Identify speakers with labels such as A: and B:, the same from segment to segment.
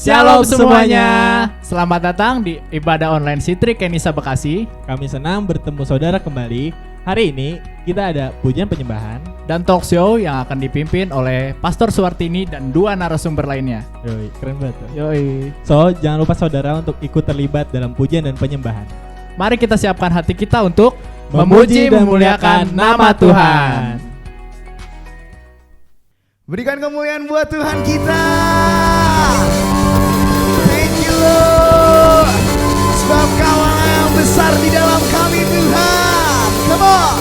A: Shalom semuanya. Selamat datang di ibadah online Sitri Kenisa Bekasi.
B: Kami senang bertemu saudara kembali. Hari ini kita ada pujian penyembahan
A: Dan talk show yang akan dipimpin oleh Pastor Suwartini dan dua narasumber lainnya.
B: Yoi, keren banget.
A: Yoi.
B: So, jangan lupa saudara untuk ikut terlibat dalam pujian dan penyembahan.
A: Mari kita siapkan hati kita untuk memuji dan memuliakan nama Tuhan.
C: Berikan kemuliaan buat Tuhan kita. Thank you Lord. Sebab Kau Allah yang besar di dalam kami Tuhan. Come on.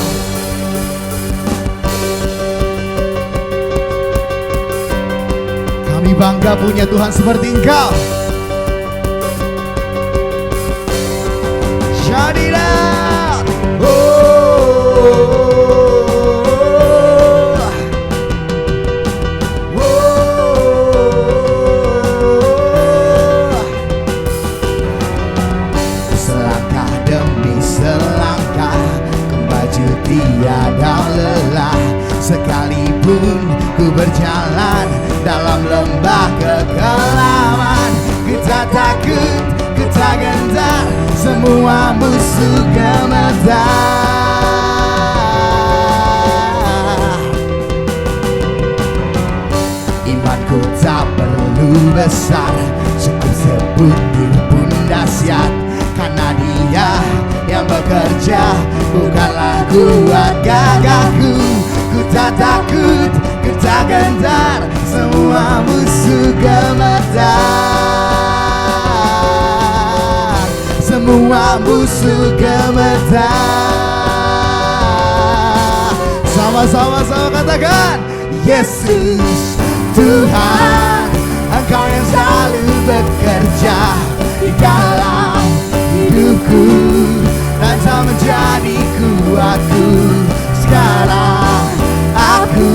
C: Kami bangga punya Tuhan seperti Engkau. Jadilah. Tiada lelah sekalipun ku berjalan dalam lembah kekelaman. Ku tak takut, ku tak gentar, semua musuh gemetar. Imanku tak perlu besar, cukup sebutir pun dahsyat. Karena Dia yang bekerja, bukanlah kuat gagahku. Ku tak takut, ku tak gentar, semua musuh gemetar. Semua musuh gemetar. Sama-sama katakan, Yesus Tuhan, Engkau yang selalu bekerja di dalam hidupku dan tak menjadi kuatku. Sekarang aku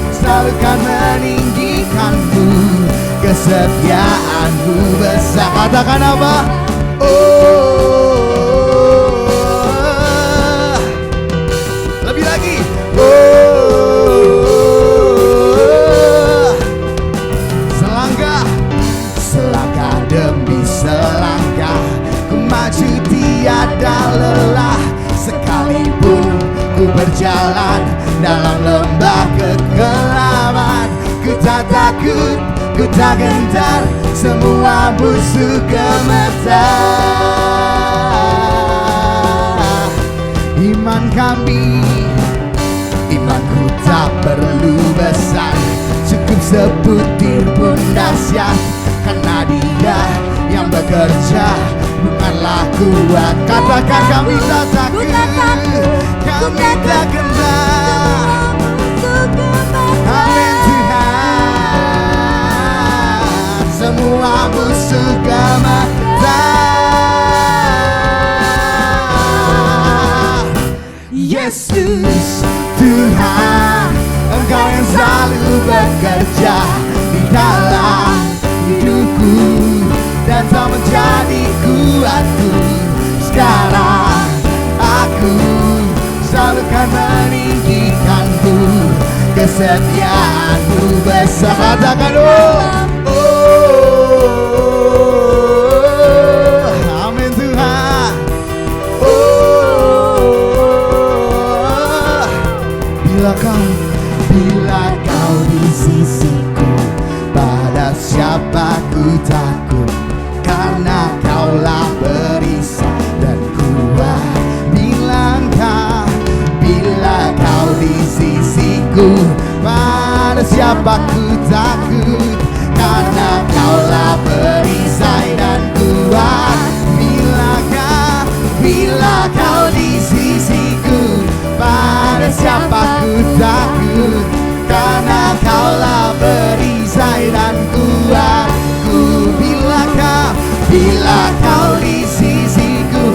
C: selalu kan meninggikanmu, kesetiaanmu besar. Katakan apa? Oh, lebih lagi. Oh, selangkah demi selangkah ku maju tiada lelah. Sekalipun ku berjalan dalam lembah kekelaman. Ku tak takut, ku tak gentar, semua musuh gemetar. Imanku tak perlu besar, cukup sebutir pun dahsyat. Karena Dia yang bekerja, bukanlah kuat. Katakan kami tak takut, kami tak gentar. Amin Tuhan, semua musuh gemetar. Yesus Tuhan, Engkau yang selalu bekerja di dalam hidupku dan tak menjadi kuatku. Sekarang aku selalu kan meninggikanmu, kesetiaanmu besar. Katakan oh, amin Tuhan. Oh, bila kau di sisiku, pada siapa ku takut? Karena Kaulah perisai dan kuat. Bila Kau di sisiku, pada siapa ku takut? Karena Kaulah perisai dan kuat. Bila Kau di sisiku, pada siapa ku takut? Karena Kaulah perisai dan kuatku. Bila Kau di sisiku,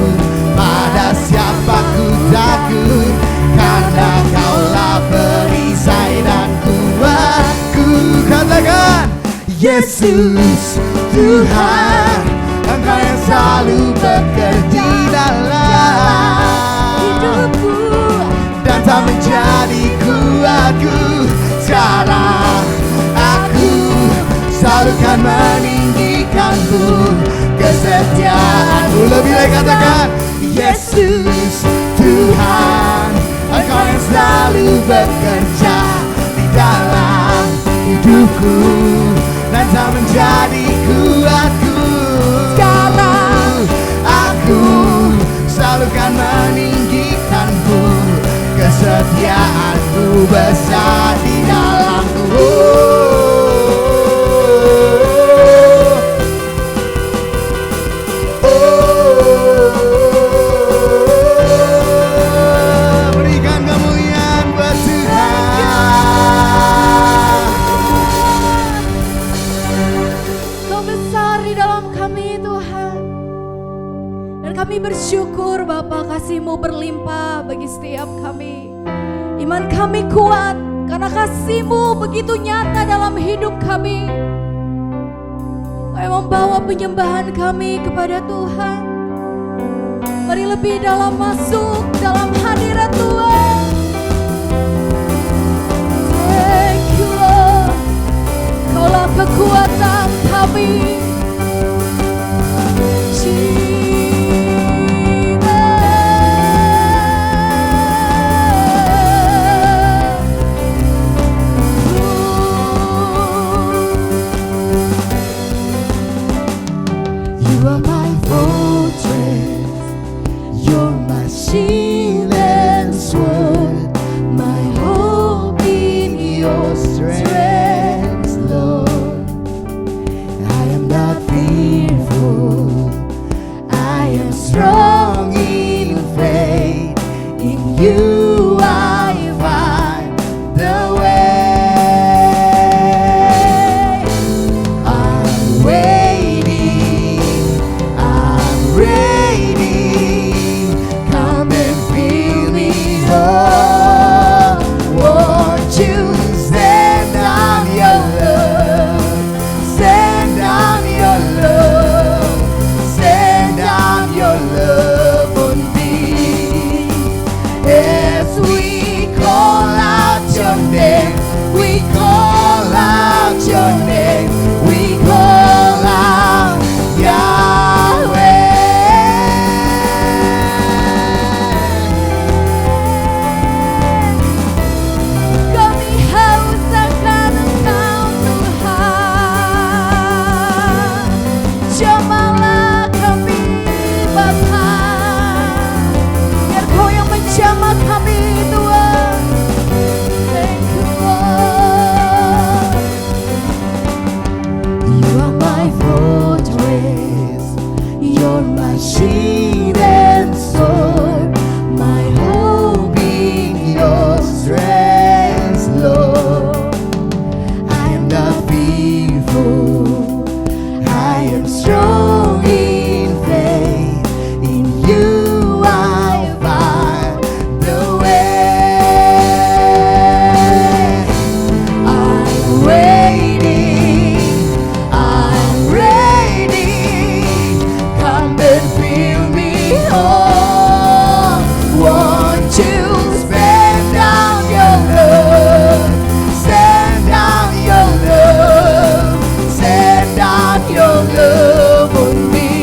C: pada siapa ku takut? Karena Kaulah perisai dan kuatku. Katakan, Yesus Tuhan, Engkau yang selalu bekerja dalam hidupku dan tak menjadi kuatku. Sekarang aku selalu kan meninggi kesetiaan-Mu. Lebih lagi katakan, Yesus Tuhan, Engkau yang selalu bekerja di dalam hidupku dan tak menjadi kuatku. Sekarang aku selalu kan meninggikan-Mu, kesetiaan-Mu besar di dalamku. Berikan kemuliaan buat Tuhan.
D: Kau besar di dalam kami Tuhan. Dan kami bersyukur Bapa, kasih-Mu berlimpah bagi setiap kami. Iman kami kuat karena kasih-Mu begitu nyata dalam hidup kami. Kau yang membawa penyembahan kami kepada Tuhan. Mari lebih dalam masuk dalam hadirat Tuhan. Thank you Lord. Kaulah kekuatan kami. You are my fortress, you're my shield and sword, my hope in your strength, Lord. I am not fearful, I am strong in faith, in you I find the way. I'm waiting, I'm ready, come and fill me up. Won't you send down your love, send down your love, send down your love on me. As we call out your name, we call out your name, we call out Yahweh. Kami haus akan Engkau Tuhan, jamahlah kami Bapa, biar Kau yang menjamah kami Tuhan. Thank you Lord. You are my fortress, you're my shield and sword, my hope in your strength, Lord. I am not fearful, I am strong in faith, in you I find the way. I'm waiting, I'm ready, come and fill me up. Won't you send down your love, send down your love, send down your love on me.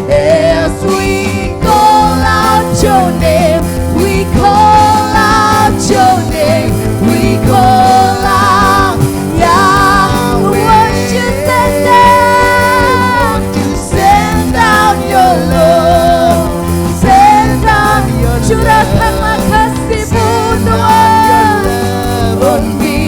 D: As we call out your name, we call out your name, we call out Yahweh. Won't you send down, send down your love, send down your love, curahkanlah kasih-Mu Tuhan on me.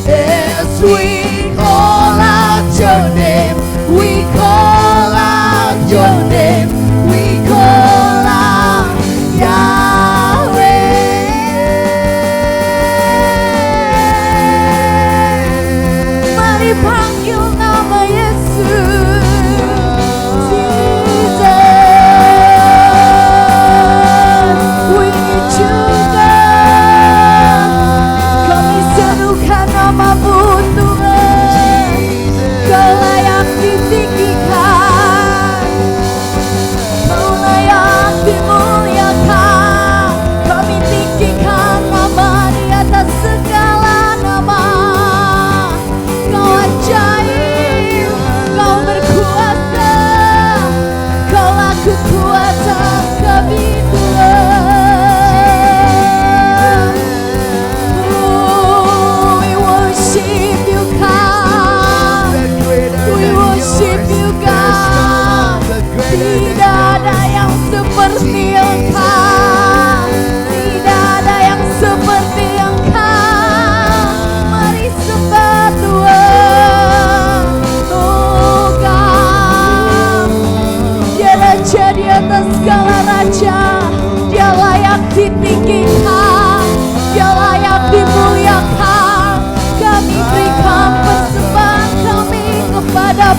D: As we call out your name, we call out your name, we call out Yahweh. Mari panggil nama Yesus. Jesus, we need you God. Kami serukan nama-Mu Tuhan, Kau layak ditinggikan.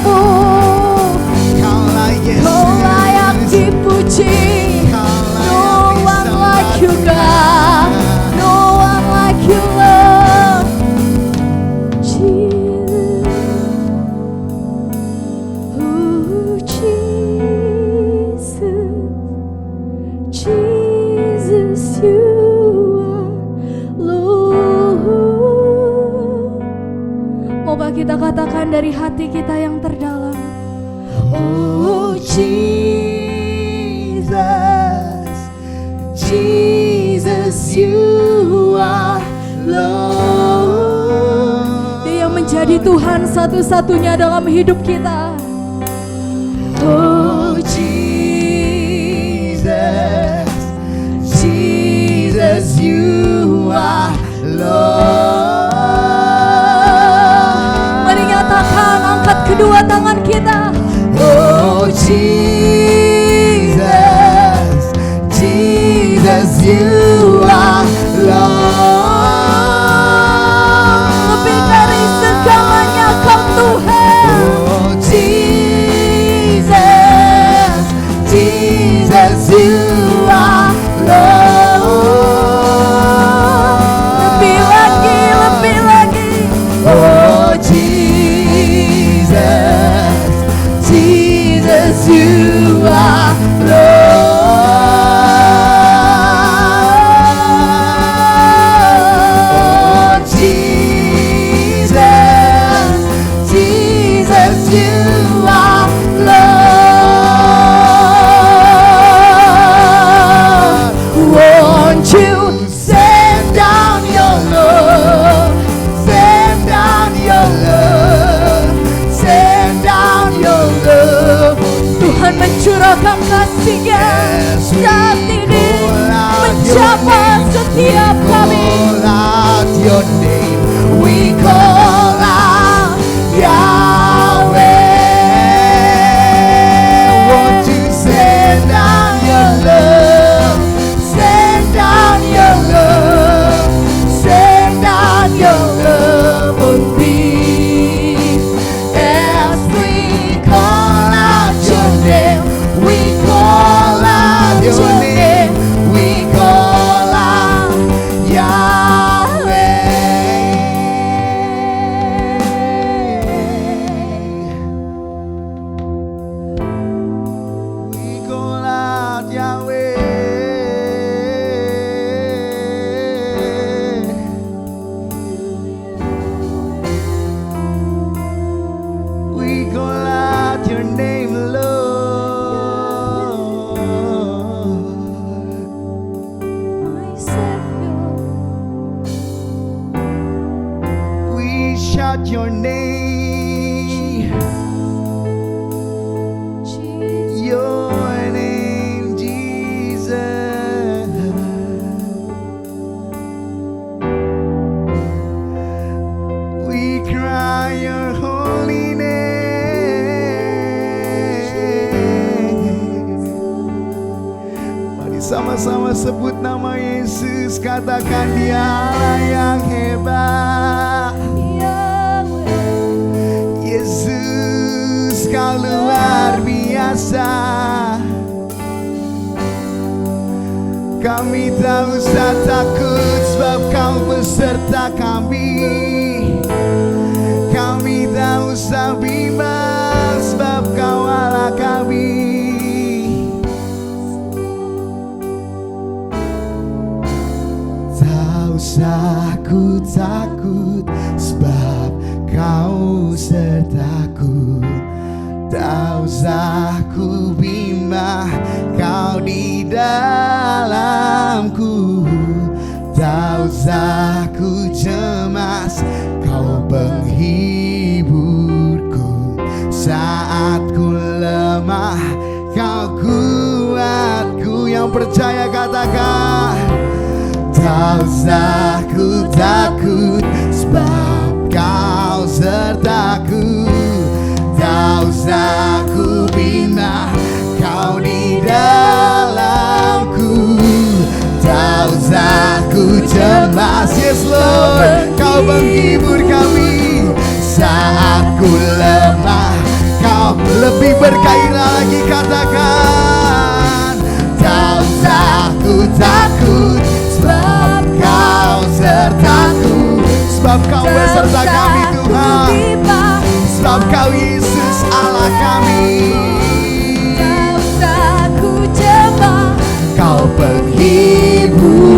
D: Bapakku.
C: Kaulah Yesus,
D: Kau layak dipuji. No one like you God, no one like you Lord. Jesus, oh Jesus, Jesus you are Lord. Moga kita katakan dari hati kita yang terdalam. Oh Jesus, Jesus you are Lord. Dia yang menjadi Tuhan satu-satunya dalam hidup kita. Oh Jesus, Jesus you are Lord. Mari nyatakan, angkat kedua tangan kita. Oh Jesus, Jesus you are Lord. Lebih dari segalanya Kau Tuhan. Oh Jesus, Jesus you are Lord. Lebih lagi, lebih lagi. Oh Jesus, Jesus you are Lord. Jesus, Jesus you are Lord. Won't you send down your love, send down your love, send down your love. Tuhan mencurahkan kasih-Nya saat ini mencapai setiap kami. Your name, we call out Yahweh. Won't you send down your love, send down your love, send down your love on me. As we call out your name, we call out your name, we call out Yahweh. We call out Yahweh. We call out your name, Lord. My Savior. We shout your name, your name, Jesus. We cry your holy name. Mari sama-sama sebut nama Yesus, katakan Dia Allah yang hebat. Yesus, Kau luar biasa. Kami tak usah takut sebab Kau beserta kami. Kami tak usah bimbang sebab Kau Allah kami. Tak usah ku takut sebab Kau sertaku. Tak usah ku bimbang, Kau di dalamku. Tak usah ku cemas, Kau penghiburku. Saat ku lemah, Kau kuatku. Yang percaya katakan, tak usah ku takut sebab Kau sertaku. Tak usah ku bimbang, Kau di dalamku. Tak usah ku cemas, yes Lord, Kau menghibur kami. Saat ku lemah,
C: lebih bergairah lagi, katakan. Tak usah ku takut, sebab kau sertaku, sebab kau beserta kami Tuhan, sebab kau Yesus Allah kami.
D: Tak usah ku jebak,
C: Kau penghiburku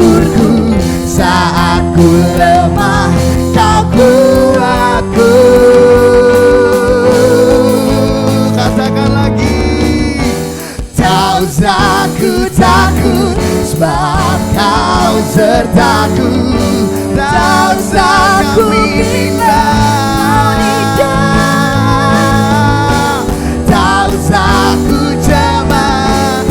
C: saat ku lemah, kau kuatku. Katakan lagi. Tak usah ku takut, sebab kau sertaku. Tak usah ku bimbang, tak usah ku jebak,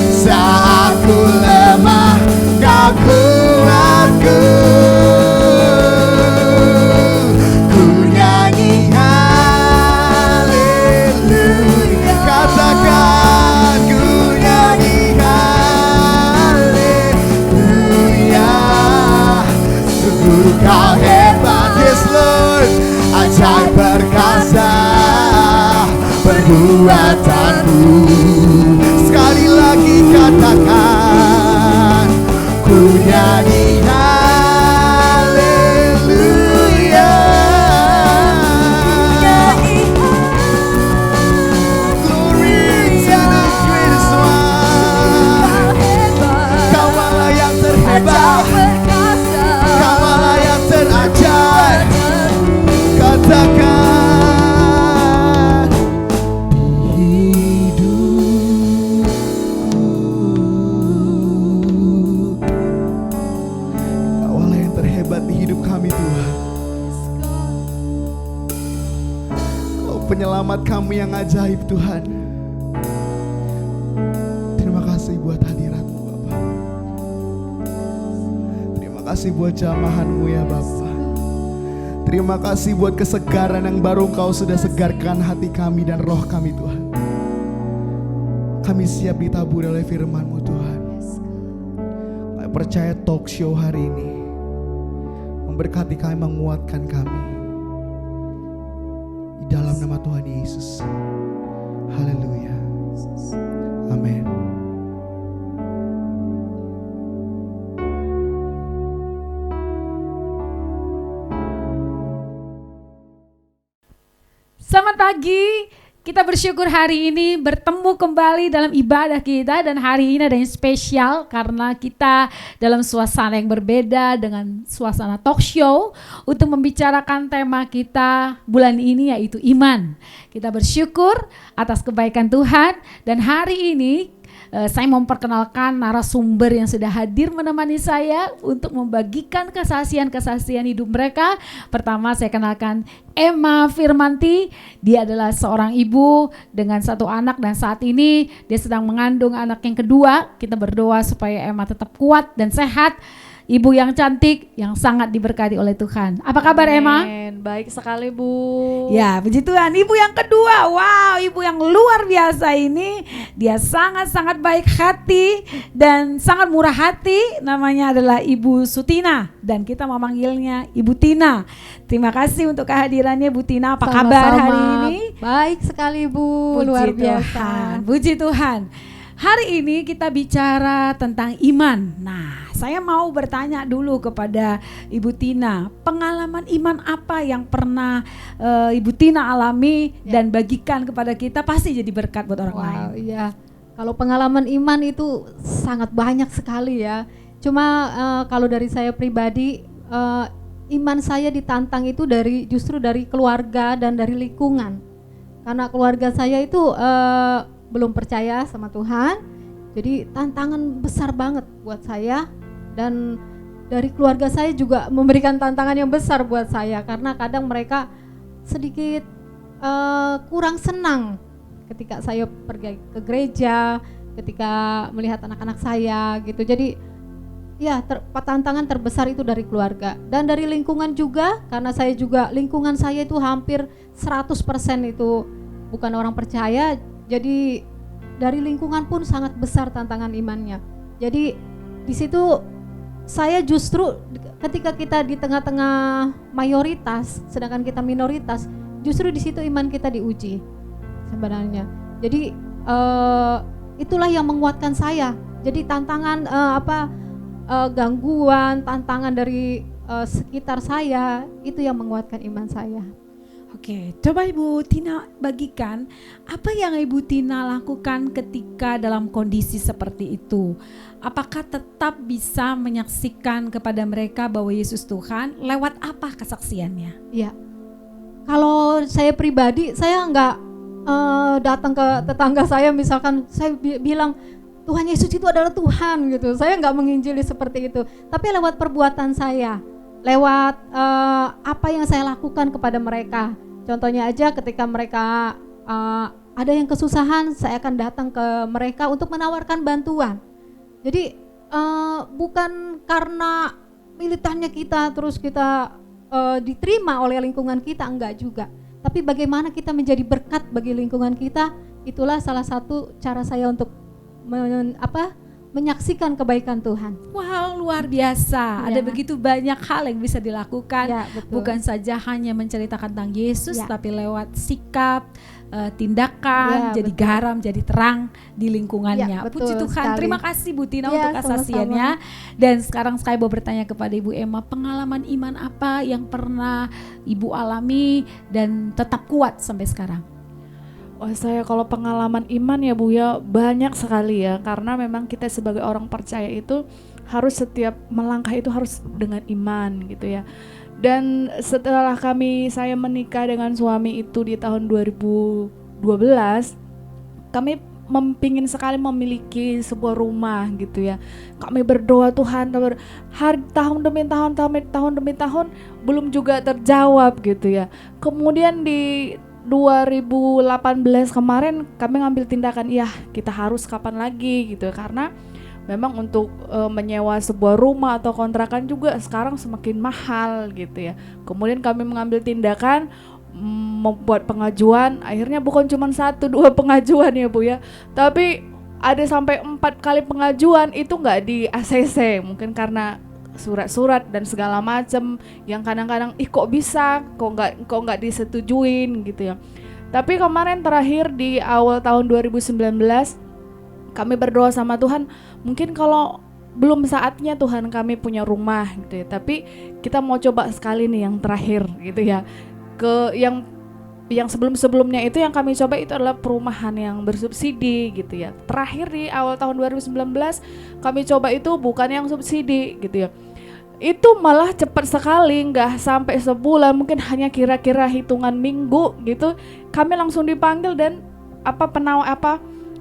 C: saat ku lemah kau kuatku. Ku nyanyi haleluya, katakan ku nyanyi haleluya. Sungguh kau hebat, yes Lord, ajaib perkasa perbuatanmu. Sekali lagi katakan, ku nyanyi haleluya. Glory to the greatest one. Kau Allah yang terhebat, kau Allah yang terajaib. Katakan hidup, kau Allah yang terhebat di hidup kami Tuhan. Kau penyelamat kami yang ajaib Tuhan. Terima kasih buat hadirat-Mu Bapa. Terima kasih buat jamahan-Mu ya Bapa. Terima kasih buat kesegaran yang baru Kau sudah segarkan hati kami dan roh kami Tuhan. Kami siap ditaburi oleh firman-Mu Tuhan. Kami percaya talk show hari ini memberkati kami, menguatkan kami. Di dalam nama Tuhan Yesus. Haleluya. Amin.
E: Selamat pagi, kita bersyukur hari ini bertemu kembali dalam ibadah kita. Dan hari ini ada yang spesial karena kita dalam suasana yang berbeda dengan suasana talk show untuk membicarakan tema kita bulan ini, yaitu iman. Kita bersyukur atas kebaikan Tuhan, dan hari ini saya memperkenalkan narasumber yang sudah hadir menemani saya untuk membagikan kesaksian-kesaksian hidup mereka. Pertama saya kenalkan Emma Firmanti. Dia adalah seorang ibu dengan satu anak dan saat ini dia sedang mengandung anak yang kedua. Kita berdoa supaya Emma tetap kuat dan sehat. Ibu yang cantik, yang sangat diberkati oleh Tuhan. Apa kabar Emma?
D: Baik sekali Bu.
E: Ya, puji Tuhan. Ibu yang kedua, wow, ibu yang luar biasa ini. Dia sangat-sangat baik hati dan sangat murah hati. Namanya adalah Ibu Sutina dan kita memanggilnya Ibu Tina. Terima kasih untuk kehadirannya Bu Tina. Apa kabar hari ini?
D: Baik sekali Bu, luar biasa.
E: Puji Tuhan. Hari ini kita bicara tentang iman. Nah, saya mau bertanya dulu kepada Ibu Tina, pengalaman iman apa yang pernah Ibu Tina alami dan bagikan kepada kita, pasti jadi berkat buat orang lain.
D: Iya. Kalau pengalaman iman itu sangat banyak sekali ya. Cuma kalau dari saya pribadi, iman saya ditantang itu justru dari keluarga dan dari lingkungan. Karena keluarga saya itu belum percaya sama Tuhan, jadi tantangan besar banget buat saya, dan dari keluarga saya juga memberikan tantangan yang besar buat saya karena kadang mereka sedikit kurang senang ketika saya pergi ke gereja, ketika melihat anak-anak saya gitu. Jadi ya tantangan terbesar itu dari keluarga dan dari lingkungan juga, karena saya juga lingkungan saya itu hampir 100% itu bukan orang percaya. Jadi dari lingkungan pun sangat besar tantangan imannya. Jadi di situ saya justru ketika kita di tengah-tengah mayoritas sedangkan kita minoritas,
F: justru di situ iman kita diuji sebenarnya. Jadi itulah yang menguatkan saya. Jadi tantangan gangguan, tantangan dari sekitar saya itu yang menguatkan iman saya.
E: Oke, coba Ibu Tina bagikan apa yang Ibu Tina lakukan ketika dalam kondisi seperti itu. Apakah tetap bisa menyaksikan kepada mereka bahwa Yesus Tuhan? Lewat apa kesaksiannya?
F: Ya, kalau saya pribadi, saya nggak datang ke tetangga saya, misalkan saya bilang Tuhan Yesus itu adalah Tuhan gitu. Saya nggak menginjili seperti itu, tapi lewat perbuatan saya, lewat apa yang saya lakukan kepada mereka. Contohnya aja ketika mereka ada yang kesusahan, saya akan datang ke mereka untuk menawarkan bantuan. Jadi bukan karena militannya kita terus kita diterima oleh lingkungan kita, enggak juga. Tapi bagaimana kita menjadi berkat bagi lingkungan kita, itulah salah satu cara saya untuk menyaksikan kebaikan Tuhan.
E: Wow, luar biasa.
F: Ya.
E: Ada begitu banyak hal yang bisa dilakukan.
F: Ya, betul.
E: Bukan saja hanya menceritakan tentang Yesus,
F: Ya.
E: tapi lewat sikap, tindakan,
F: Ya,
E: jadi
F: betul.
E: garam, jadi terang di lingkungannya.
F: Ya, betul
E: Puji Tuhan.
F: sekali.
E: Terima kasih Bu Tina
F: Ya,
E: untuk kesaksiannya. Dan sekarang saya mau bertanya kepada Ibu Emma, pengalaman iman apa yang pernah Ibu alami dan tetap kuat sampai sekarang?
G: Oh, saya kalau pengalaman iman ya Bu ya banyak sekali ya, karena memang kita sebagai orang percaya itu harus setiap melangkah itu harus dengan iman gitu ya. Dan setelah saya menikah dengan suami itu di tahun 2012, kami pingin sekali memiliki sebuah rumah gitu ya. Kami berdoa Tuhan, tahun demi tahun belum juga terjawab gitu ya. Kemudian di 2018 kemarin kami ngambil tindakan, ya kita harus kapan lagi gitu ya, karena memang untuk menyewa sebuah rumah atau kontrakan juga sekarang semakin mahal gitu ya. Kemudian kami mengambil tindakan membuat pengajuan, akhirnya bukan cuma 1-2 pengajuan ya Bu ya, tapi ada sampai 4 kali pengajuan itu nggak di ACC, mungkin karena surat-surat dan segala macam yang kadang-kadang kok bisa, kok nggak disetujuin gitu ya. Tapi kemarin terakhir di awal tahun 2019 kami berdoa sama Tuhan, mungkin kalau belum saatnya Tuhan kami punya rumah gitu ya, tapi kita mau coba sekali nih yang terakhir gitu ya. Yang sebelum-sebelumnya itu yang kami coba itu adalah perumahan yang bersubsidi gitu ya. Terakhir di awal tahun 2019 kami coba itu bukan yang subsidi gitu ya. Itu malah cepat sekali, nggak sampai sebulan, mungkin hanya kira-kira hitungan minggu gitu, kami langsung dipanggil dan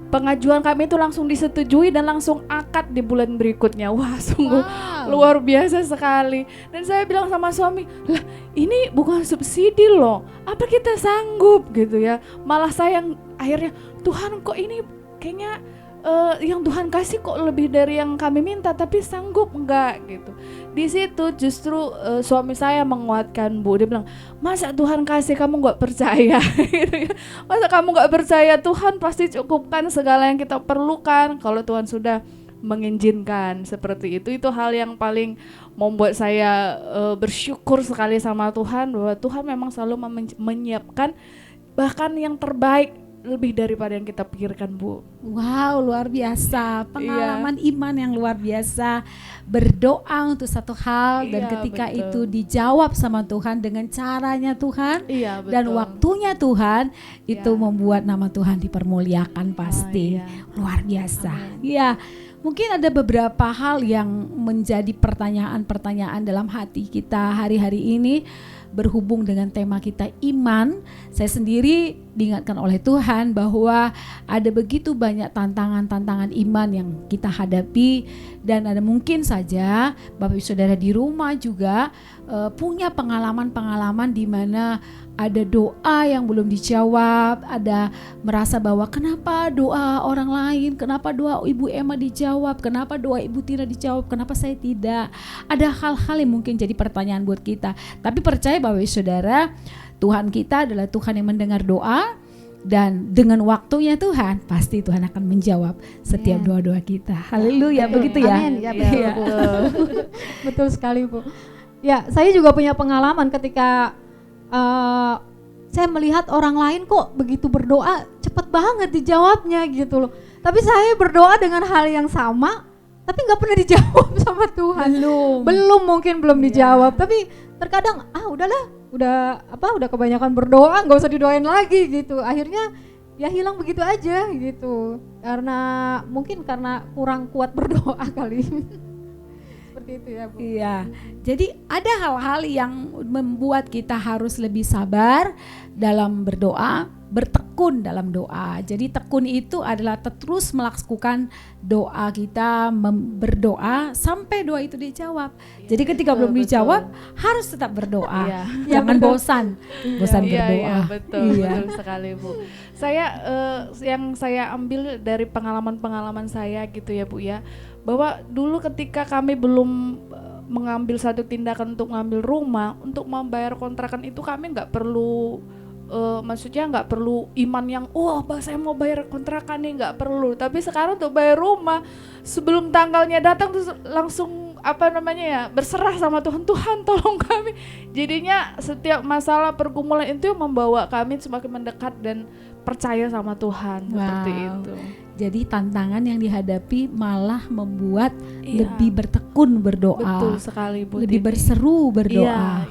G: pengajuan kami itu langsung disetujui dan langsung akad di bulan berikutnya. Wah, sungguh luar biasa sekali. Dan saya bilang sama suami, lah ini bukan subsidi loh, apa kita sanggup gitu ya. Malah saya yang akhirnya, Tuhan kok ini kayaknya yang Tuhan kasih kok lebih dari yang kami minta, tapi sanggup enggak gitu. Di situ justru suami saya menguatkan Bu, dia bilang, masa Tuhan kasih kamu nggak percaya gitu ya. Masa kamu nggak percaya, Tuhan pasti cukupkan segala yang kita perlukan kalau Tuhan sudah mengizinkan. Seperti itu hal yang paling membuat saya bersyukur sekali sama Tuhan, bahwa Tuhan memang selalu menyiapkan bahkan yang terbaik lebih daripada yang kita pikirkan Bu.
E: Wow, luar biasa, pengalaman iman yang luar biasa. Berdoa untuk satu hal dan ketika
G: betul.
E: itu dijawab sama Tuhan dengan caranya Tuhan dan
G: Betul.
E: waktunya Tuhan, itu
G: Iya.
E: membuat nama Tuhan dipermuliakan pasti.
G: iya.
E: Luar biasa. Iya. Mungkin ada beberapa hal yang menjadi pertanyaan-pertanyaan dalam hati kita hari-hari ini berhubung dengan tema kita iman. Saya sendiri diingatkan oleh Tuhan bahwa ada begitu banyak tantangan-tantangan iman yang kita hadapi, dan ada mungkin saja Bapak Ibu Saudara di rumah juga punya pengalaman-pengalaman di mana ada doa yang belum dijawab, ada merasa bahwa kenapa doa orang lain, kenapa doa Ibu Emma dijawab, kenapa doa Ibu Tina dijawab, kenapa saya tidak. Ada hal-hal yang mungkin jadi pertanyaan buat kita. Tapi percaya Bapak Ibu Saudara, Tuhan kita adalah Tuhan yang mendengar doa, dan dengan waktunya Tuhan pasti Tuhan akan menjawab setiap doa-doa kita. Haleluya, begitu ya.
F: Amin. Ya, betul. Betul sekali Bu. Ya, saya juga punya pengalaman ketika saya melihat orang lain kok begitu berdoa cepet banget dijawabnya gitu loh. Tapi saya berdoa dengan hal yang sama, tapi nggak pernah dijawab sama Tuhan. Belum dijawab. Tapi terkadang udahlah, udah kebanyakan berdoa, nggak usah didoain lagi gitu. Akhirnya ya hilang begitu aja gitu. Mungkin karena kurang kuat berdoa kali. Seperti itu ya Bu.
E: Iya, jadi ada hal-hal yang membuat kita harus lebih sabar dalam berdoa, bertekun dalam doa. Jadi tekun itu adalah terus melakukan doa kita, berdoa sampai doa itu dijawab. Jadi ketika belum dijawab harus tetap berdoa, jangan bosan berdoa.
G: Iya, betul sekali Bu. Saya yang saya ambil dari pengalaman saya gitu ya Bu ya, bahwa dulu ketika kami belum mengambil satu tindakan untuk mengambil rumah, untuk membayar kontrakan itu kami nggak perlu maksudnya nggak perlu iman yang saya mau bayar kontrakan nih, nggak perlu. Tapi sekarang untuk bayar rumah sebelum tanggalnya datang terus langsung berserah sama Tuhan, tolong kami. Jadinya setiap masalah pergumulan itu membawa kami semakin mendekat dan percaya sama Tuhan. Seperti itu.
E: Jadi tantangan yang dihadapi malah membuat lebih bertekun berdoa.
G: Betul sekali Bu.
E: Lebih berseru berdoa.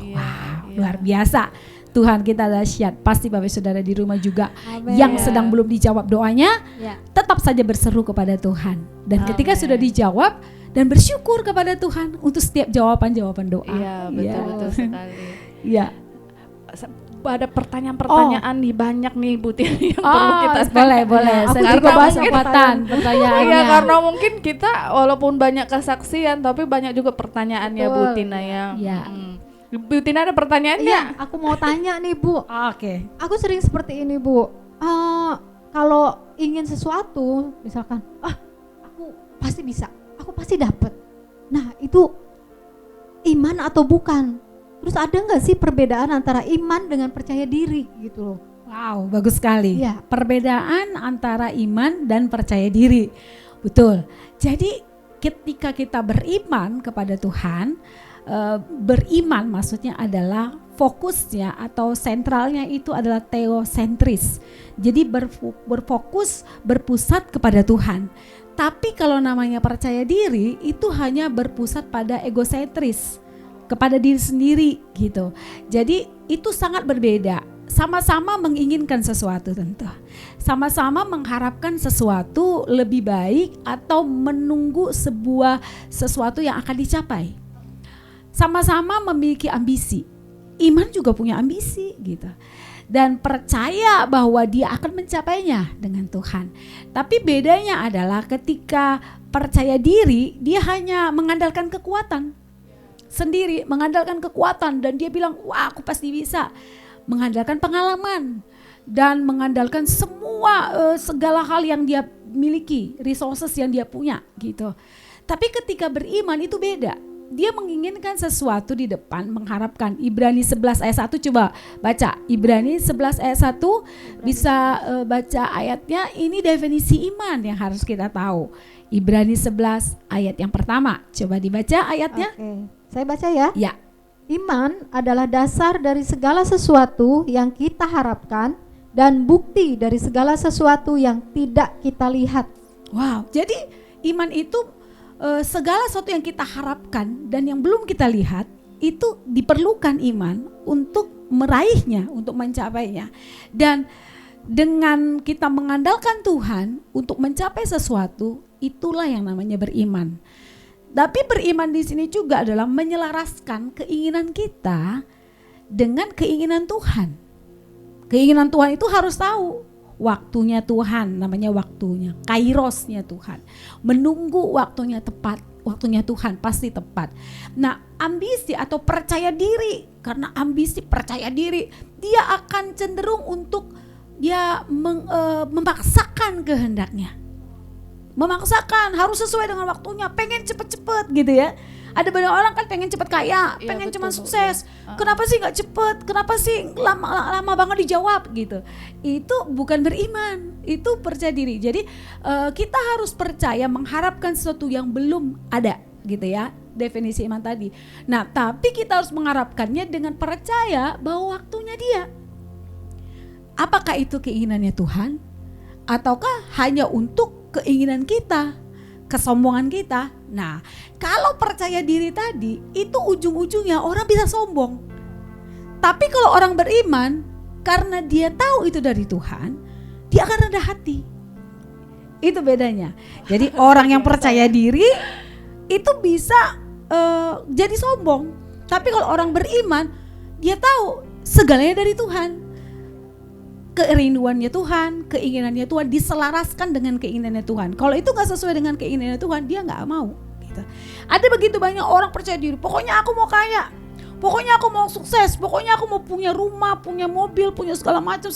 E: Luar biasa. Tuhan kita dahsyat. Pasti Bapak Saudara di rumah juga yang sedang belum dijawab doanya, tetap saja berseru kepada Tuhan. Dan ketika sudah dijawab, dan bersyukur kepada Tuhan untuk setiap jawaban-jawaban doa.
G: Iya, betul sekali.
E: Iya.
G: Ada pertanyaan-pertanyaan nih, banyak nih Bu Tini yang perlu kita
E: boleh.
F: Aku
E: Saya
F: juga
E: bahas
F: banyak
E: pertanyaannya.
G: Iya, karena mungkin kita walaupun banyak kesaksian tapi banyak juga pertanyaannya Bu Tina ya.
E: Iya.
G: Bu Tina ada pertanyaannya?
F: Iya, aku mau tanya nih Bu.
E: Oke.
F: Aku sering seperti ini Bu. Kalau ingin sesuatu, misalkan, aku pasti bisa, aku pasti dapat. Nah, itu iman atau bukan? Terus ada nggak sih perbedaan antara iman dengan percaya diri gitu loh?
E: Wow, bagus sekali.
F: Ya.
E: Perbedaan antara iman dan percaya diri. Betul. Jadi ketika kita beriman kepada Tuhan, beriman maksudnya adalah fokusnya atau sentralnya itu adalah teosentris. Jadi berfokus, berpusat kepada Tuhan. Tapi kalau namanya percaya diri itu hanya berpusat pada egosentris, kepada diri sendiri gitu. Jadi itu sangat berbeda. Sama-sama menginginkan sesuatu tentu. Sama-sama mengharapkan sesuatu lebih baik atau menunggu sesuatu yang akan dicapai. Sama-sama memiliki ambisi. Iman juga punya ambisi gitu. Dan percaya bahwa dia akan mencapainya dengan Tuhan. Tapi bedanya adalah ketika percaya diri, dia hanya mengandalkan kekuatan sendiri, mengandalkan kekuatan, dan dia bilang, wah aku pasti bisa. Mengandalkan pengalaman dan mengandalkan segala hal yang dia miliki, resources yang dia punya gitu. Tapi ketika beriman itu beda. Dia menginginkan sesuatu di depan, mengharapkan. Ibrani 11 ayat 1, coba baca. Ibrani 11 ayat 1, bisa baca ayatnya. Ini definisi iman yang harus kita tahu. Ibrani 11 ayat yang pertama, coba dibaca ayatnya.
F: Oke. Saya baca ya.
E: Ya.
F: Iman adalah dasar dari segala sesuatu yang kita harapkan dan bukti dari segala sesuatu yang tidak kita lihat.
E: Wow, jadi iman itu segala sesuatu yang kita harapkan dan yang belum kita lihat, itu diperlukan iman untuk meraihnya, untuk mencapainya. Dan dengan kita mengandalkan Tuhan untuk mencapai sesuatu, itulah yang namanya beriman. Tapi beriman di sini juga adalah menyelaraskan keinginan kita dengan keinginan Tuhan. Keinginan Tuhan itu harus tahu waktunya Tuhan, namanya waktunya, kairosnya Tuhan. Menunggu waktunya tepat, waktunya Tuhan pasti tepat. Nah, ambisi atau percaya diri, karena ambisi percaya diri, dia akan cenderung untuk dia memaksakan kehendaknya. Memaksakan harus sesuai dengan waktunya, pengen cepet-cepet gitu ya. Ada banyak orang kan pengen cepet kaya, pengen cuma sukses. Kenapa sih nggak cepet? Kenapa sih lama banget dijawab gitu? Itu bukan beriman, itu percaya diri. Jadi kita harus percaya mengharapkan sesuatu yang belum ada gitu ya. Definisi iman tadi. Nah, tapi kita harus mengharapkannya dengan percaya bahwa waktunya dia. apakah itu keinginannya Tuhan ataukah hanya untuk keinginan kita, kesombongan kita? Nah, kalau percaya diri tadi itu ujung-ujungnya orang bisa sombong. Tapi kalau orang beriman, karena dia tahu itu dari Tuhan, dia akan rendah hati. Itu bedanya. Jadi orang yang percaya diri itu bisa jadi sombong. Tapi kalau orang beriman, dia tahu segalanya dari Tuhan. Kerinduannya Tuhan, keinginannya Tuhan diselaraskan dengan keinginannya Tuhan. Kalau itu gak sesuai dengan keinginannya Tuhan, dia gak mau gitu. Ada begitu banyak orang percaya diri, pokoknya aku mau kaya, pokoknya aku mau sukses, pokoknya aku mau punya rumah, punya mobil, punya segala macam.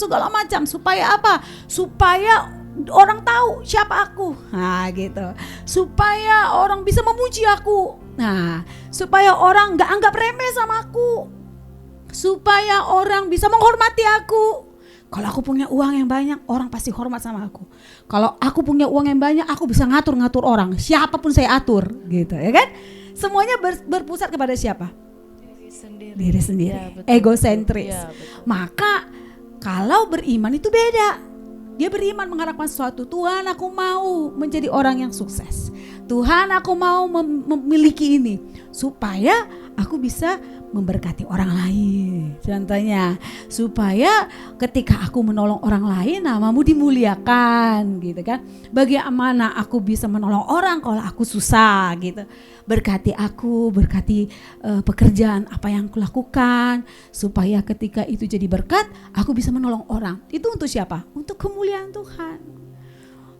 E: Supaya apa? Supaya orang tahu siapa aku. Nah gitu. Supaya orang bisa memuji aku. Nah, supaya orang gak anggap remeh sama aku. Supaya orang bisa menghormati aku. Kalau aku punya uang yang banyak, orang pasti hormat sama aku. Kalau aku punya uang yang banyak, aku bisa ngatur-ngatur orang. Siapapun saya atur, gitu ya kan? Semuanya berpusat kepada siapa? Diri sendiri.
G: Ya, betul,
E: egosentris.
G: betul. Ya, betul.
E: Maka kalau beriman itu beda. Dia beriman mengharapkan sesuatu. Tuhan, aku mau menjadi orang yang sukses. Tuhan, aku mau memiliki ini supaya aku bisa memberkati orang lain. Contohnya, supaya ketika aku menolong orang lain, namamu dimuliakan, gitu kan? Bagaimana aku bisa menolong orang kalau aku susah, gitu? Berkati aku, berkati pekerjaan apa yang aku lakukan, supaya ketika itu jadi berkat, aku bisa menolong orang. Itu untuk siapa? Untuk kemuliaan Tuhan.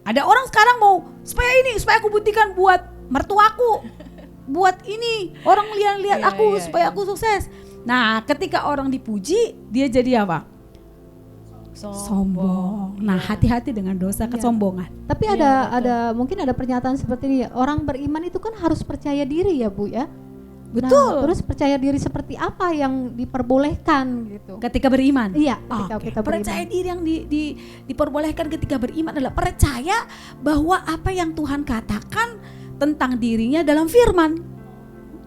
E: Ada orang sekarang mau supaya aku buktikan buat mertuaku, buat ini orang lihat aku supaya aku sukses. Nah, ketika orang dipuji, dia jadi apa? Sombong. Nah, hati-hati dengan dosa kesombongan.
F: Tapi ada mungkin ada pernyataan seperti ini, orang beriman itu kan harus percaya diri ya Bu ya.
E: Betul.
F: Nah, terus percaya diri seperti apa yang diperbolehkan gitu?
E: Ketika beriman.
F: Iya, ketika
E: Oke.
F: kita beriman.
E: Percaya diri yang diperbolehkan ketika beriman adalah percaya bahwa apa yang Tuhan katakan tentang dirinya dalam firman.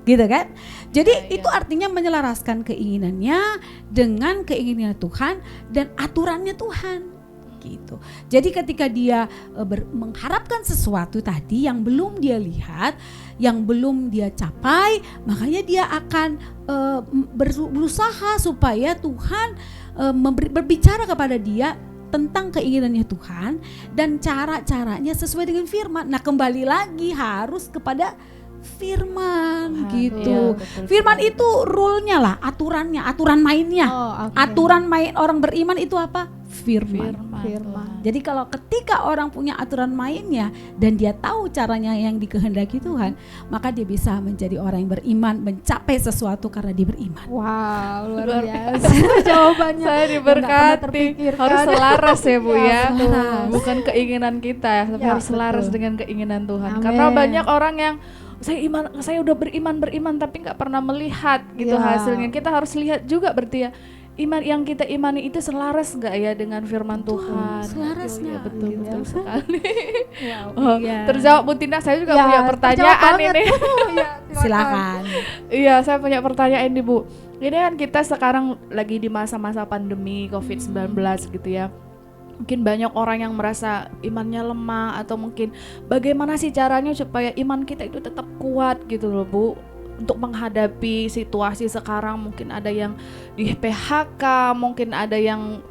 E: Gitu kan? Jadi itu artinya menyelaraskan keinginannya dengan keinginan Tuhan dan aturannya Tuhan. Gitu. Jadi ketika dia mengharapkan sesuatu tadi yang belum dia lihat, yang belum dia capai, makanya dia akan berusaha supaya Tuhan berbicara kepada dia tentang keinginannya Tuhan dan cara-caranya sesuai dengan firman. Nah, kembali lagi harus kepada firman gitu.
G: Betul
E: Firman
G: sekali.
E: itu rule-nya lah, aturannya, aturan mainnya.
F: Oh, oke.
E: Aturan main orang beriman itu apa? Firman.
F: Firman.
E: Jadi kalau ketika orang punya aturan mainnya dan dia tahu caranya yang dikehendaki Tuhan, maka dia bisa menjadi orang yang beriman, mencapai sesuatu karena dia beriman.
F: Wow, luar
G: Luar
F: biasa jawabannya.
G: Saya
F: Nggak pernah
G: diberkati,
F: terpikirkan.
G: harus selaras ya Bu ya,
E: selaras.
G: bukan keinginan kita ya, tapi
F: Ya,
G: harus selaras
F: betul.
G: dengan keinginan Tuhan.
F: Amin.
G: Karena banyak orang yang saya udah beriman tapi nggak pernah melihat gitu
F: Ya.
G: hasilnya. Kita harus lihat juga berarti ya, iman yang kita imani itu selaras nggak ya dengan firman Tuhan?
E: selaras
G: Iya,
E: nggak?
G: betul
E: Gitu.
G: betul sekali.
F: Wow.
G: Oh,
E: Iya.
G: terjawab Bu Tina, saya juga
F: Ya,
G: punya
F: terjawab
G: pertanyaan
F: banget.
G: ini.
F: Ya,
E: Silakan.
G: Iya, saya punya pertanyaan nih Bu. Ini kan kita sekarang lagi di masa-masa pandemi COVID-19 gitu ya. Mungkin banyak orang yang merasa imannya lemah, atau mungkin bagaimana sih caranya supaya iman kita itu tetap kuat gitu loh Bu, untuk menghadapi situasi sekarang. Mungkin ada yang di PHK, mungkin ada yang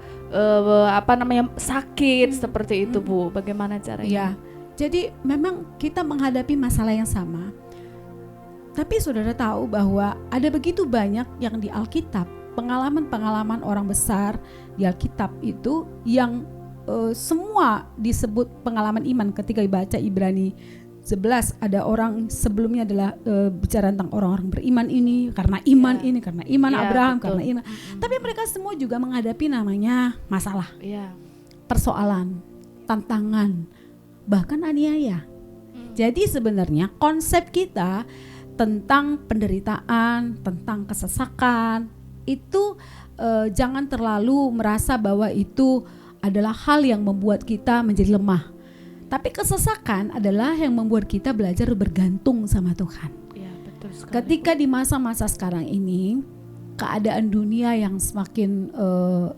G: sakit seperti itu Bu. Bagaimana caranya?
E: Ya, jadi memang kita menghadapi masalah yang sama. Tapi saudara tahu bahwa ada begitu banyak yang di Alkitab, pengalaman-pengalaman orang besar di Alkitab itu yang semua disebut pengalaman iman. Ketika dibaca Ibrani 11, ada orang sebelumnya adalah bicara tentang orang-orang beriman ini karena iman ini, karena iman
G: Ya,
E: Abraham,
G: betul.
E: karena iman. Tapi mereka semua juga menghadapi namanya masalah,
G: Iya.
E: persoalan, tantangan, bahkan aniaya. Jadi sebenarnya konsep kita tentang penderitaan, tentang kesesakan itu jangan terlalu merasa bahwa itu adalah hal yang membuat kita menjadi lemah. Tapi kesesakan adalah yang membuat kita belajar bergantung sama Tuhan.
G: Iya, betul sekali.
E: Ketika di masa-masa sekarang ini, keadaan dunia yang semakin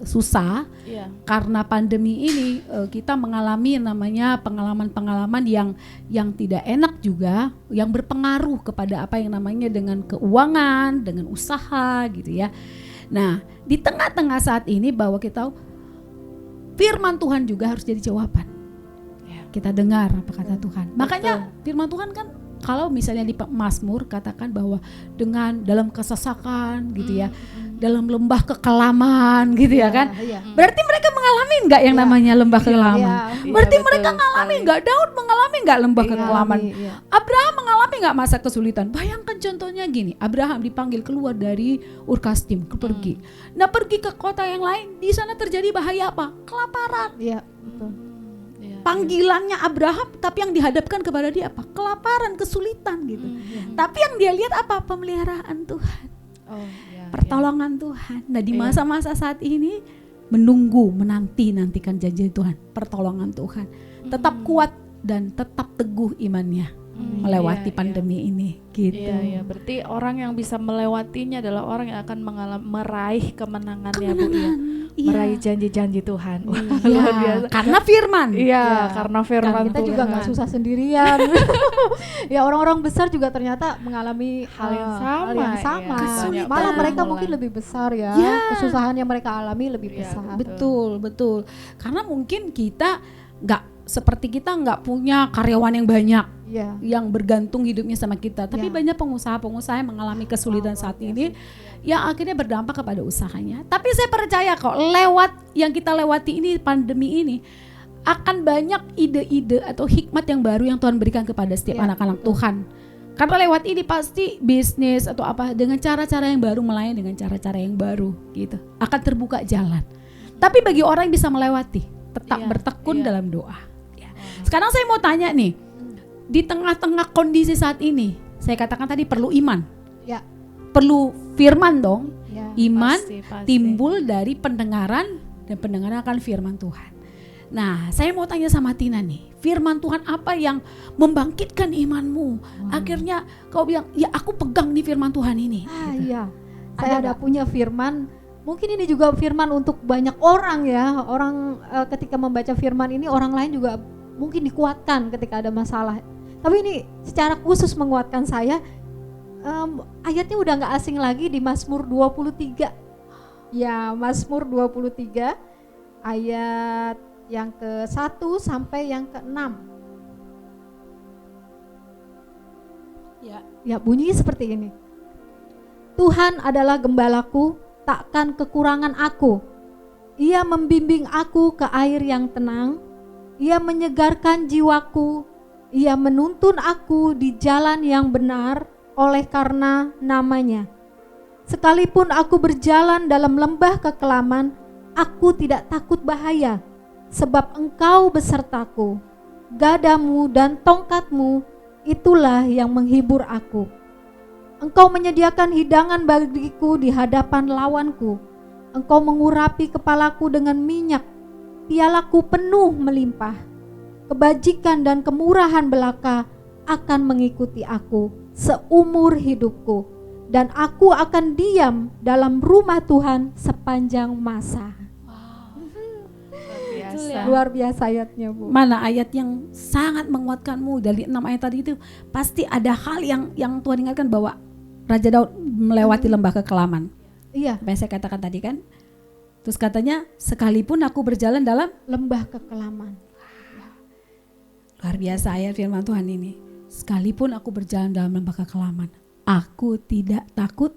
E: susah
G: Iya.
E: karena pandemi ini, kita mengalami namanya pengalaman-pengalaman yang tidak enak juga, yang berpengaruh kepada apa yang namanya dengan keuangan, dengan usaha gitu ya. Nah, di tengah-tengah saat ini bahwa kita tahu firman Tuhan juga harus jadi jawaban.
G: Ya.
E: Kita dengar apa kata Tuhan. Makanya firman Tuhan kan kalau misalnya di Mazmur katakan bahwa dengan dalam kesesakan gitu ya, dalam lembah kekelaman gitu ya kan.
F: Iya.
E: Berarti mereka mengalami nggak yang namanya lembah kekelaman?
F: Iya.
E: Berarti
G: Iya,
E: mereka
G: betul
E: mengalami
G: sekali.
E: nggak? Daud mengalami nggak lembah kekelaman?
F: Iya.
E: Abraham mengalami nggak masa kesulitan? Bayangkan contohnya gini, Abraham dipanggil keluar dari Ur Kasdim, pergi. Nah pergi ke kota yang lain, di sana terjadi bahaya apa? Kelaparan.
F: Iya, betul.
G: Iya.
E: Panggilannya Abraham, tapi yang dihadapkan kepada dia apa? Kelaparan, kesulitan gitu. Tapi yang dia lihat apa? Pemeliharaan Tuhan,
G: Oh, iya,
E: pertolongan Tuhan. Nah di
G: Iya.
E: masa-masa saat ini nantikan janji Tuhan, pertolongan Tuhan. Tetap kuat dan tetap teguh imannya melewati
G: iya,
E: pandemi ini gitu.
G: Iya, iya. Berarti orang yang bisa melewatinya adalah orang yang akan meraih kemenangan ya Bu ya.
E: Iya.
G: Meraih janji-janji Tuhan. Wah,
E: Iya,
G: luar biasa.
E: karena firman.
G: Iya, karena firman
F: Kita juga nggak
G: Tuhan.
F: susah sendirian. Ya orang-orang besar juga ternyata mengalami
G: Hal yang
F: hal yang
G: sama,
F: sama.
G: ya.
E: Kesulitan.
F: Malah mereka
G: Mulai.
F: mungkin lebih besar ya.
E: Ya.
F: Kesusahan yang mereka alami lebih
G: Iya,
F: besar.
E: Betul. Karena mungkin kita nggak punya karyawan yang banyak
F: Iya.
E: yang bergantung hidupnya sama kita. Tapi
F: Ya.
E: banyak pengusaha-pengusaha yang mengalami kesulitan saat ini yang akhirnya berdampak kepada usahanya. Tapi saya percaya kok lewat yang kita lewati ini, pandemi ini, akan banyak ide-ide atau hikmat yang baru yang Tuhan berikan kepada setiap
F: Ya,
E: anak-anak Tuhan. Karena lewat ini pasti bisnis atau apa dengan cara-cara yang baru, melayani dengan cara-cara yang baru gitu. Akan terbuka jalan. Tapi bagi orang yang bisa melewati, tetap
G: Iya,
E: bertekun
G: iya.
E: dalam doa. Ya. Sekarang saya mau tanya nih, di tengah-tengah kondisi saat ini, saya katakan tadi perlu iman,
F: Ya.
E: perlu firman dong.
F: Ya.
E: Iman
G: Pasti.
E: timbul dari pendengaran dan pendengaran akan firman Tuhan. Nah, saya mau tanya sama Tina nih, firman Tuhan apa yang membangkitkan imanmu? Akhirnya kau bilang, ya aku pegang nih firman Tuhan ini.
F: Iya. Saya ada punya firman. Mungkin ini juga firman untuk banyak orang ya. Orang ketika membaca firman ini orang lain juga mungkin dikuatkan ketika ada masalah. Tapi ini secara khusus menguatkan saya. Ayatnya udah nggak asing lagi di Mazmur 23. Ya, Mazmur 23 ayat yang ke-1 sampai yang ke-6. Ya, bunyinya seperti ini. Tuhan adalah gembalaku, takkan kekurangan aku. Ia membimbing aku ke air yang tenang. Ia menyegarkan jiwaku. Ia menuntun aku di jalan yang benar oleh karena namanya. Sekalipun aku berjalan dalam lembah kekelaman, aku tidak takut bahaya, sebab Engkau besertaku. Gadamu dan tongkatmu, itulah yang menghibur aku. Engkau menyediakan hidangan bagiku di hadapan lawanku. Engkau mengurapi kepalaku dengan minyak, pialaku penuh melimpah. Kebajikan dan kemurahan belaka akan mengikuti aku seumur hidupku, dan aku akan diam dalam rumah Tuhan sepanjang masa.
G: Biasa.
F: Luar biasa ayatnya, Bu.
E: Mana ayat yang sangat menguatkanmu dari 6 ayat tadi itu? Pasti ada hal yang Tuhan ingatkan bahwa Raja Daud melewati lembah kekelaman.
F: Iya,
E: Apa yang saya katakan tadi kan? Terus katanya, sekalipun aku berjalan dalam,
F: lembah kekelaman.
E: luar biasa ayat firman Tuhan ini. Sekalipun aku berjalan dalam lembah kekelaman, aku tidak takut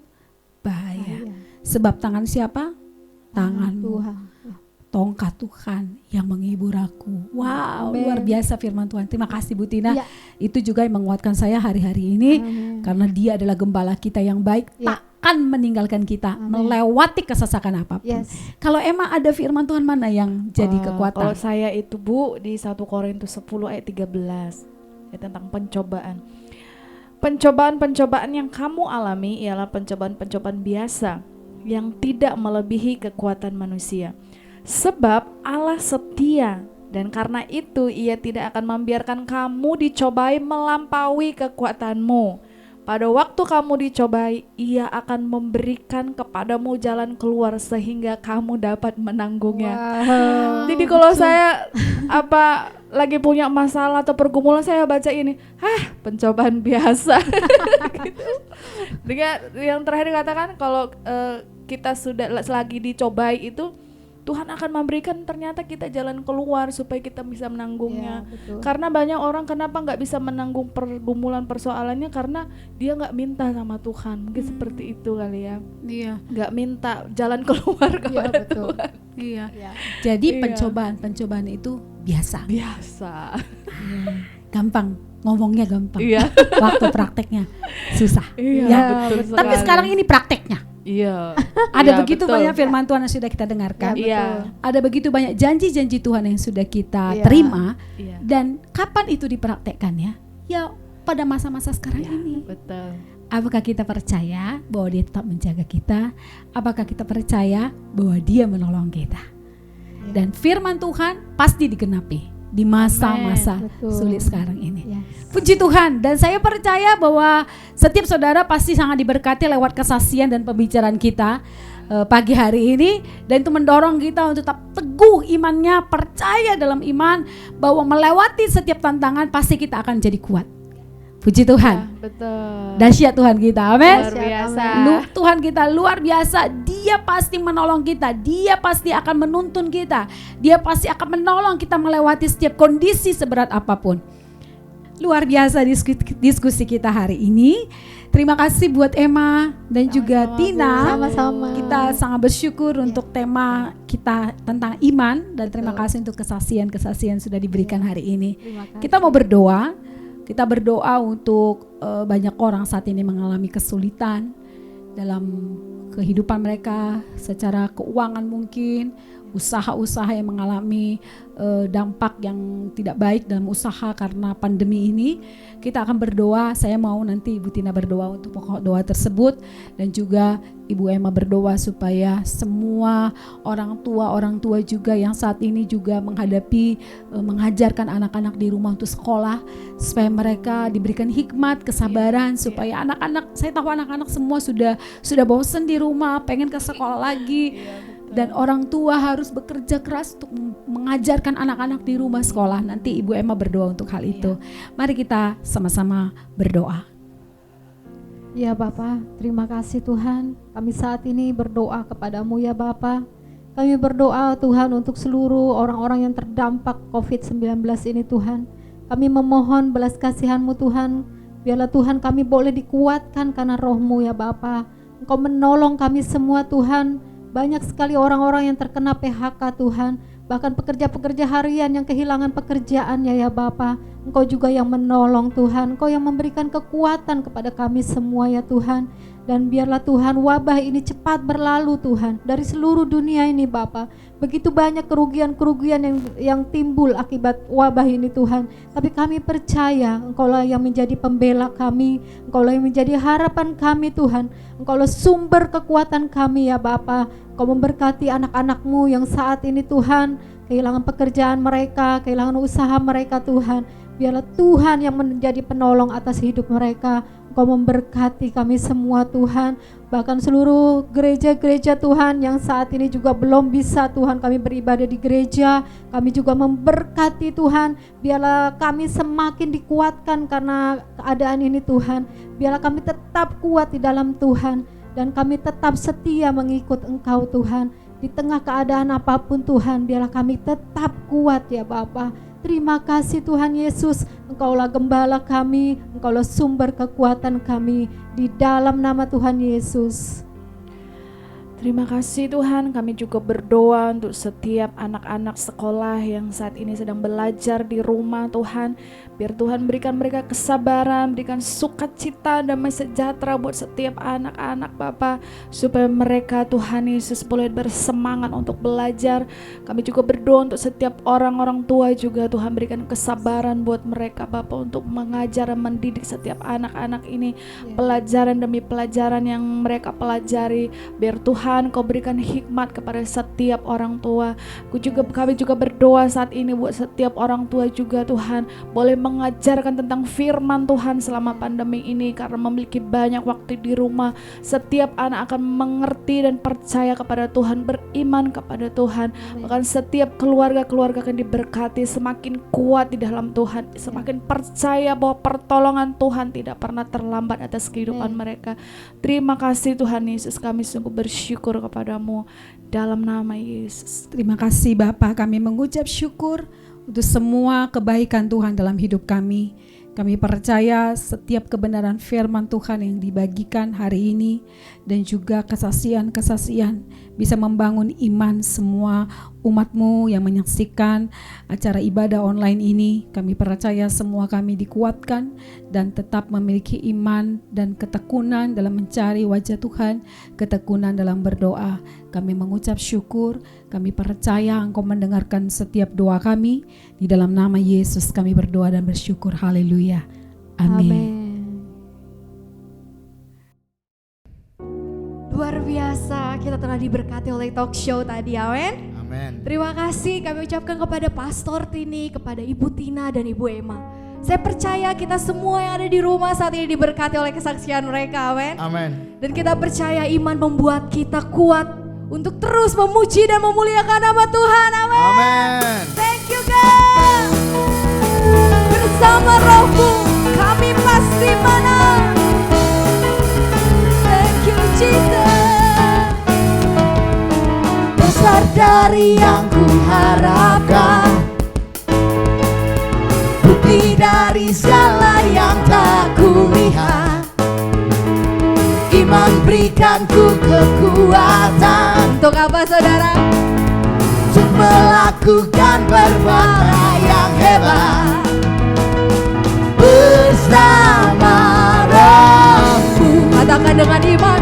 E: bahaya. Sebab tangan siapa? Tanganmu.
F: Tuhan.
E: Tongkat Tuhan yang menghibur aku. Wow,
F: Amen.
E: luar biasa firman Tuhan. Terima kasih Bu Tina.
F: Iya.
E: Itu juga yang menguatkan saya hari-hari ini.
F: Amen.
E: Karena dia adalah gembala kita yang baik,
F: Iya.
E: takkan meninggalkan kita
F: Amen.
E: melewati kesesakan apapun.
F: Yes.
E: Kalau emang ada firman Tuhan mana yang jadi
G: Kalau
E: kekuatan?
G: saya itu Bu di 1 Korintus 10 ayat 13 ya, tentang pencobaan. Pencobaan-pencobaan yang kamu alami ialah pencobaan-pencobaan biasa yang tidak melebihi kekuatan manusia. Sebab Allah setia dan karena itu Ia tidak akan membiarkan kamu dicobai melampaui kekuatanmu. pada waktu kamu dicobai, Ia akan memberikan kepadamu jalan keluar sehingga kamu dapat menanggungnya. Jadi kalau saya lagi punya masalah atau pergumulan, saya baca ini, pencobaan biasa. Gitu. Yang terakhir dikatakan kalau kita sudah lagi dicobai itu, Tuhan akan memberikan ternyata kita jalan keluar supaya kita bisa menanggungnya.
F: Ya,
G: karena banyak orang kenapa nggak bisa menanggung pergumulan persoalannya karena dia nggak minta sama Tuhan. Mungkin seperti itu kali ya.
E: Iya.
G: Nggak minta jalan keluar kepada Tuhan.
E: Iya.
F: Ya.
E: Jadi
G: Iya.
E: pencobaan itu biasa.
G: Biasa.
E: Gampang, ngomongnya gampang.
G: Iya.
E: Waktu prakteknya susah.
G: Iya,
E: Ya.
G: betul
E: Tapi
G: sekali.
E: sekarang ini prakteknya.
G: Iya.
E: Ada
G: Iya,
E: begitu
G: betul.
E: banyak firman Tuhan yang sudah kita dengarkan.
G: Iya.
E: Ada begitu banyak janji-janji Tuhan yang sudah kita
F: Iya.
E: terima.
G: Iya.
E: Dan kapan itu dipraktekkannya? Ya pada masa-masa sekarang ini.
G: Betul.
E: Apakah kita percaya bahwa Dia tetap menjaga kita? Apakah kita percaya bahwa Dia menolong kita? Dan firman Tuhan pasti digenapi di masa-masa
F: Betul.
E: sulit sekarang ini.
F: Ya.
E: Puji Tuhan, dan saya percaya bahwa setiap saudara pasti sangat diberkati lewat kesaksian dan pembicaraan kita pagi hari ini, dan itu mendorong kita untuk tetap teguh imannya, percaya dalam iman bahwa melewati setiap tantangan pasti kita akan jadi kuat. Puji Tuhan.
G: Betul.
E: Dahsyat Tuhan kita, amin.
G: Luar biasa.
E: Tuhan kita luar biasa. Dia pasti menolong kita. Dia pasti akan menuntun kita. Dia pasti akan menolong kita melewati setiap kondisi seberat apapun. Luar biasa diskusi kita hari ini. Terima kasih buat Emma dan juga Tina.
F: Sama-sama.
E: Kita sangat bersyukur untuk tema kita tentang iman, dan terima kasih untuk kesaksian-kesaksian sudah diberikan hari ini.
F: Terima kasih.
E: Kita mau berdoa. Kita berdoa untuk banyak orang saat ini mengalami kesulitan dalam kehidupan mereka, secara keuangan mungkin, usaha-usaha yang mengalami dampak yang tidak baik dalam usaha karena pandemi ini. Kita akan berdoa. Saya mau nanti Ibu Tina berdoa untuk pokok doa tersebut, dan juga Ibu Emma berdoa supaya semua orang tua juga yang saat ini juga menghadapi mengajarkan anak-anak di rumah untuk sekolah, supaya mereka diberikan hikmat, kesabaran, supaya anak-anak, saya tahu anak-anak semua sudah bosan di rumah, pengen ke sekolah lagi. Dan orang tua harus bekerja keras untuk mengajarkan anak-anak di rumah sekolah. Nanti Ibu Emma berdoa untuk hal itu. Mari kita sama-sama berdoa.
F: Ya Bapa, terima kasih Tuhan. Kami saat ini berdoa kepadamu ya Bapa. Kami berdoa Tuhan untuk seluruh orang-orang yang terdampak COVID-19 ini Tuhan. Kami memohon belas kasihan-Mu Tuhan. Biarlah Tuhan kami boleh dikuatkan karena roh-Mu ya Bapa. Engkau menolong kami semua Tuhan. Banyak sekali orang-orang yang terkena PHK Tuhan. Bahkan pekerja-pekerja harian yang kehilangan pekerjaannya ya Bapa. Engkau juga yang menolong Tuhan. Engkau yang memberikan kekuatan kepada kami semua ya Tuhan. Dan biarlah Tuhan wabah ini cepat berlalu Tuhan. Dari seluruh dunia ini Bapa. Begitu banyak kerugian-kerugian yang timbul akibat wabah ini Tuhan. Tapi kami percaya Engkaulah yang menjadi pembela kami. Engkaulah yang menjadi harapan kami Tuhan. Engkaulah sumber kekuatan kami ya Bapa. Engkau memberkati anak-anak-Mu yang saat ini Tuhan kehilangan pekerjaan mereka, kehilangan usaha mereka Tuhan. Biarlah Tuhan yang menjadi penolong atas hidup mereka. Engkau memberkati kami semua Tuhan. Bahkan seluruh gereja-gereja Tuhan yang saat ini juga belum bisa Tuhan kami beribadah di gereja. Kami juga memberkati Tuhan. Biarlah kami semakin dikuatkan karena keadaan ini Tuhan. Biarlah kami tetap kuat di dalam Tuhan. Dan kami tetap setia mengikut Engkau Tuhan. Di tengah keadaan apapun Tuhan, biarlah kami tetap kuat ya Bapa. Terima kasih Tuhan Yesus. Engkaulah gembala kami, Engkaulah sumber kekuatan kami. Di dalam nama Tuhan Yesus.
G: Terima kasih Tuhan, kami juga berdoa untuk setiap anak-anak sekolah yang saat ini sedang belajar di rumah Tuhan. Biar Tuhan berikan mereka kesabaran, berikan sukacita, damai sejahtera buat setiap anak-anak Bapa. Supaya mereka Tuhan Yesus boleh bersemangat untuk belajar. Kami juga berdoa untuk setiap orang-orang tua juga Tuhan berikan kesabaran buat mereka Bapa untuk mengajar dan mendidik setiap anak-anak ini. Pelajaran demi pelajaran yang mereka pelajari. Biar Tuhan Tuhan, Kau berikan hikmat kepada setiap orang tua. Kami juga berdoa saat ini buat setiap orang tua juga Tuhan, boleh mengajarkan tentang firman Tuhan selama pandemi ini, karena memiliki banyak waktu di rumah. Setiap anak akan mengerti dan percaya kepada Tuhan, beriman kepada Tuhan. Bahkan setiap keluarga akan diberkati, semakin kuat di dalam Tuhan, semakin percaya bahwa pertolongan Tuhan tidak pernah terlambat atas kehidupan mereka. Terima kasih Tuhan Yesus, kami sungguh bersyukur kepadamu dalam nama Yesus.
H: Terima kasih Bapa, kami mengucap syukur untuk semua kebaikan Tuhan dalam hidup kami. Kami percaya setiap kebenaran firman Tuhan yang dibagikan hari ini dan juga kesaksian-kesaksian bisa membangun iman semua umat-Mu yang menyaksikan acara ibadah online ini. Kami percaya semua kami dikuatkan dan tetap memiliki iman dan ketekunan dalam mencari wajah Tuhan, ketekunan dalam berdoa. Kami mengucap syukur, kami percaya Engkau mendengarkan setiap doa kami. Di dalam nama Yesus kami berdoa dan bersyukur. Haleluya. Amin.
D: Luar biasa, kita telah diberkati oleh talk show tadi, amin.
C: Amin.
D: Terima kasih kami ucapkan kepada Pastor Tini, kepada Ibu Tina dan Ibu Emma. Saya percaya kita semua yang ada di rumah saat ini diberkati oleh kesaksian mereka, amin.
C: Amin.
D: Dan kita percaya iman membuat kita kuat untuk terus memuji dan memuliakan nama Tuhan, amin.
C: Amin.
D: Thank you God. Bersama Rohmu kami pasti menang. Thank you Jesus.
C: Besar dari yang kuharapkan, bukti dari segala yang tak kulihat. Iman berikan ku kekuatan.
D: Untuk apa saudara?
C: Untuk melakukan perbuatan yang hebat bersama Rohmu.
D: Katakan dengan iman,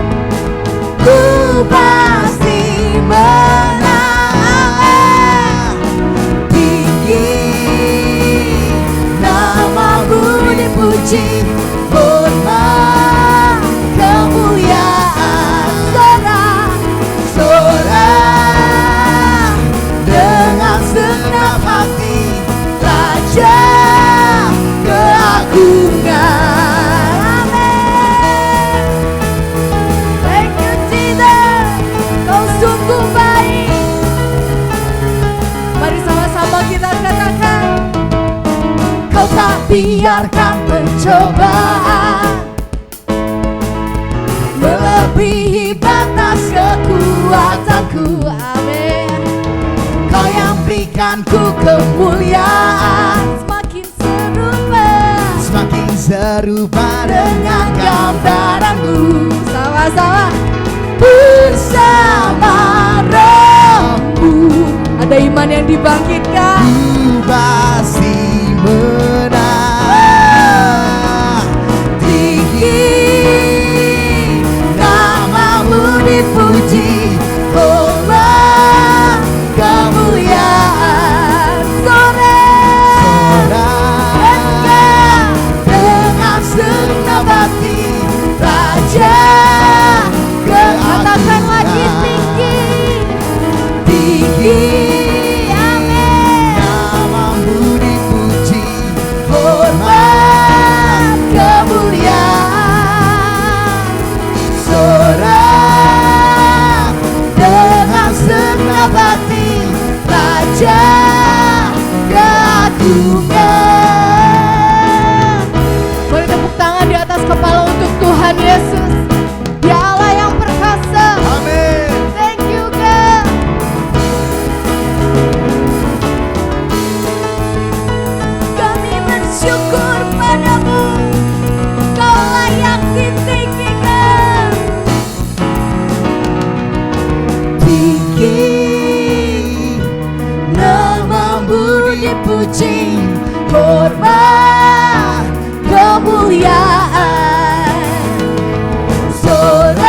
C: ku pasti menang. Tinggi nama-Mu dipuji, hormat kemuliaan sorak-sorak dengan segenap hati, Raja keagungan. Amin.
D: thank you Jesus. Kau sungguh baik. Mari sama-sama kita katakan,
C: Kau tak biarkan pencobaan melebihi batas kekuatanku.
D: amin.
C: Kau yang berikan ku kemuliaan,
D: Semakin serupa
C: dengan gambaran-Mu.
D: sama-sama.
C: Bersama Rohmu
D: Ada iman yang dibangkitkan.
C: ku pasti menang. Tinggi nama-Mu dipuji, hormat kemuliaan sorak-sorak dengan segenap hati, Raja
D: Katakan lagi
C: keagungan.
D: tinggi.
C: Tinggi
D: Amin.
C: nama-Mu dipuji, hormat kemuliaan sorak dengan segenap hati, Raja keagungan.
D: Boleh tepuk tangan di atas kepala untuk Tuhan Yesus. Dia Allah yang perkasa.
C: Amin.
D: Thank you God. Kami bersyukur padamu. Kau layak ditinggikan.
C: Tinggi nama-Mu dipuji, hormat kemuliaan sorak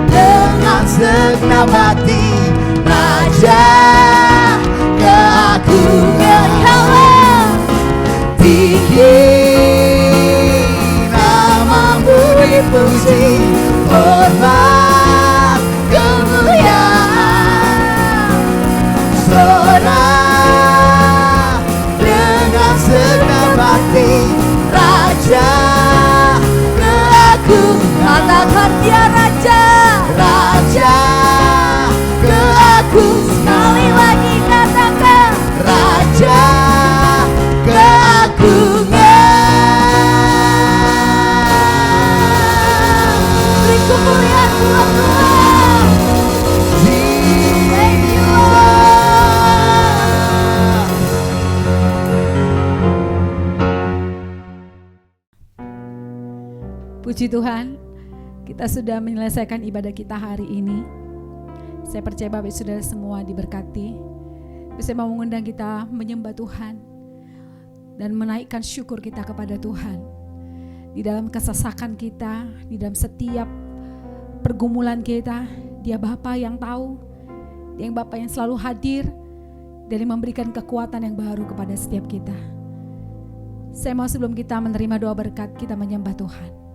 C: dengan segenap hati, Raja keagungan. Tinggi nama-Mu dipuji, hormat bersorak dengan segenap hati. Raja ke aku,
D: Katakan dia Raja.
C: Raja ke aku.
D: Sekali lagi katakan.
C: Raja keagungan.
D: Beri kemuliaan buat Tuhan. Thank you Lord.
H: Puji Tuhan, kita sudah menyelesaikan ibadah kita hari ini. Saya percaya Bapak Ibu Saudara semua diberkati. Saya mau mengundang kita menyembah Tuhan dan menaikkan syukur kita kepada Tuhan. Di dalam kesesakan kita, di dalam setiap pergumulan kita, Dia Bapa yang tahu, Dia yang Bapa yang selalu hadir dan yang memberikan kekuatan yang baru kepada setiap kita. Saya mau sebelum kita menerima doa berkat, kita menyembah Tuhan.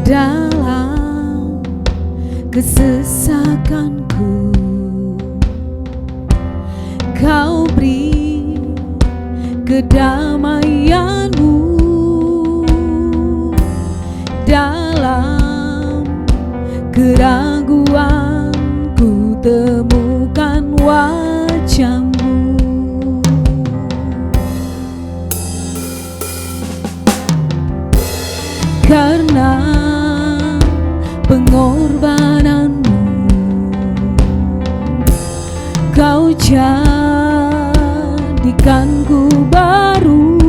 H: Dalam kesesakanku, Kau beri kedamaianmu. Dalam keraguan ku temukan wajah-Mu. Karena pengorbananmu, Kau jadikanku baru.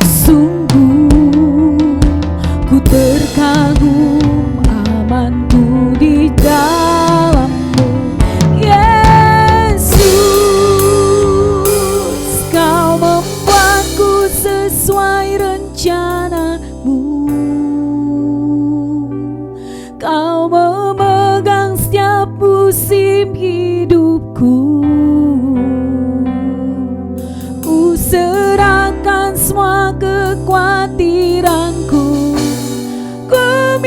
H: Sungguh ku terkagum amanku di dalam-Mu. Yesus, Kau membuatku sesuai rencana-Mu. Kau memegang setiap musim hidupku. Ku serahkan semua kekhawatiranku. Ku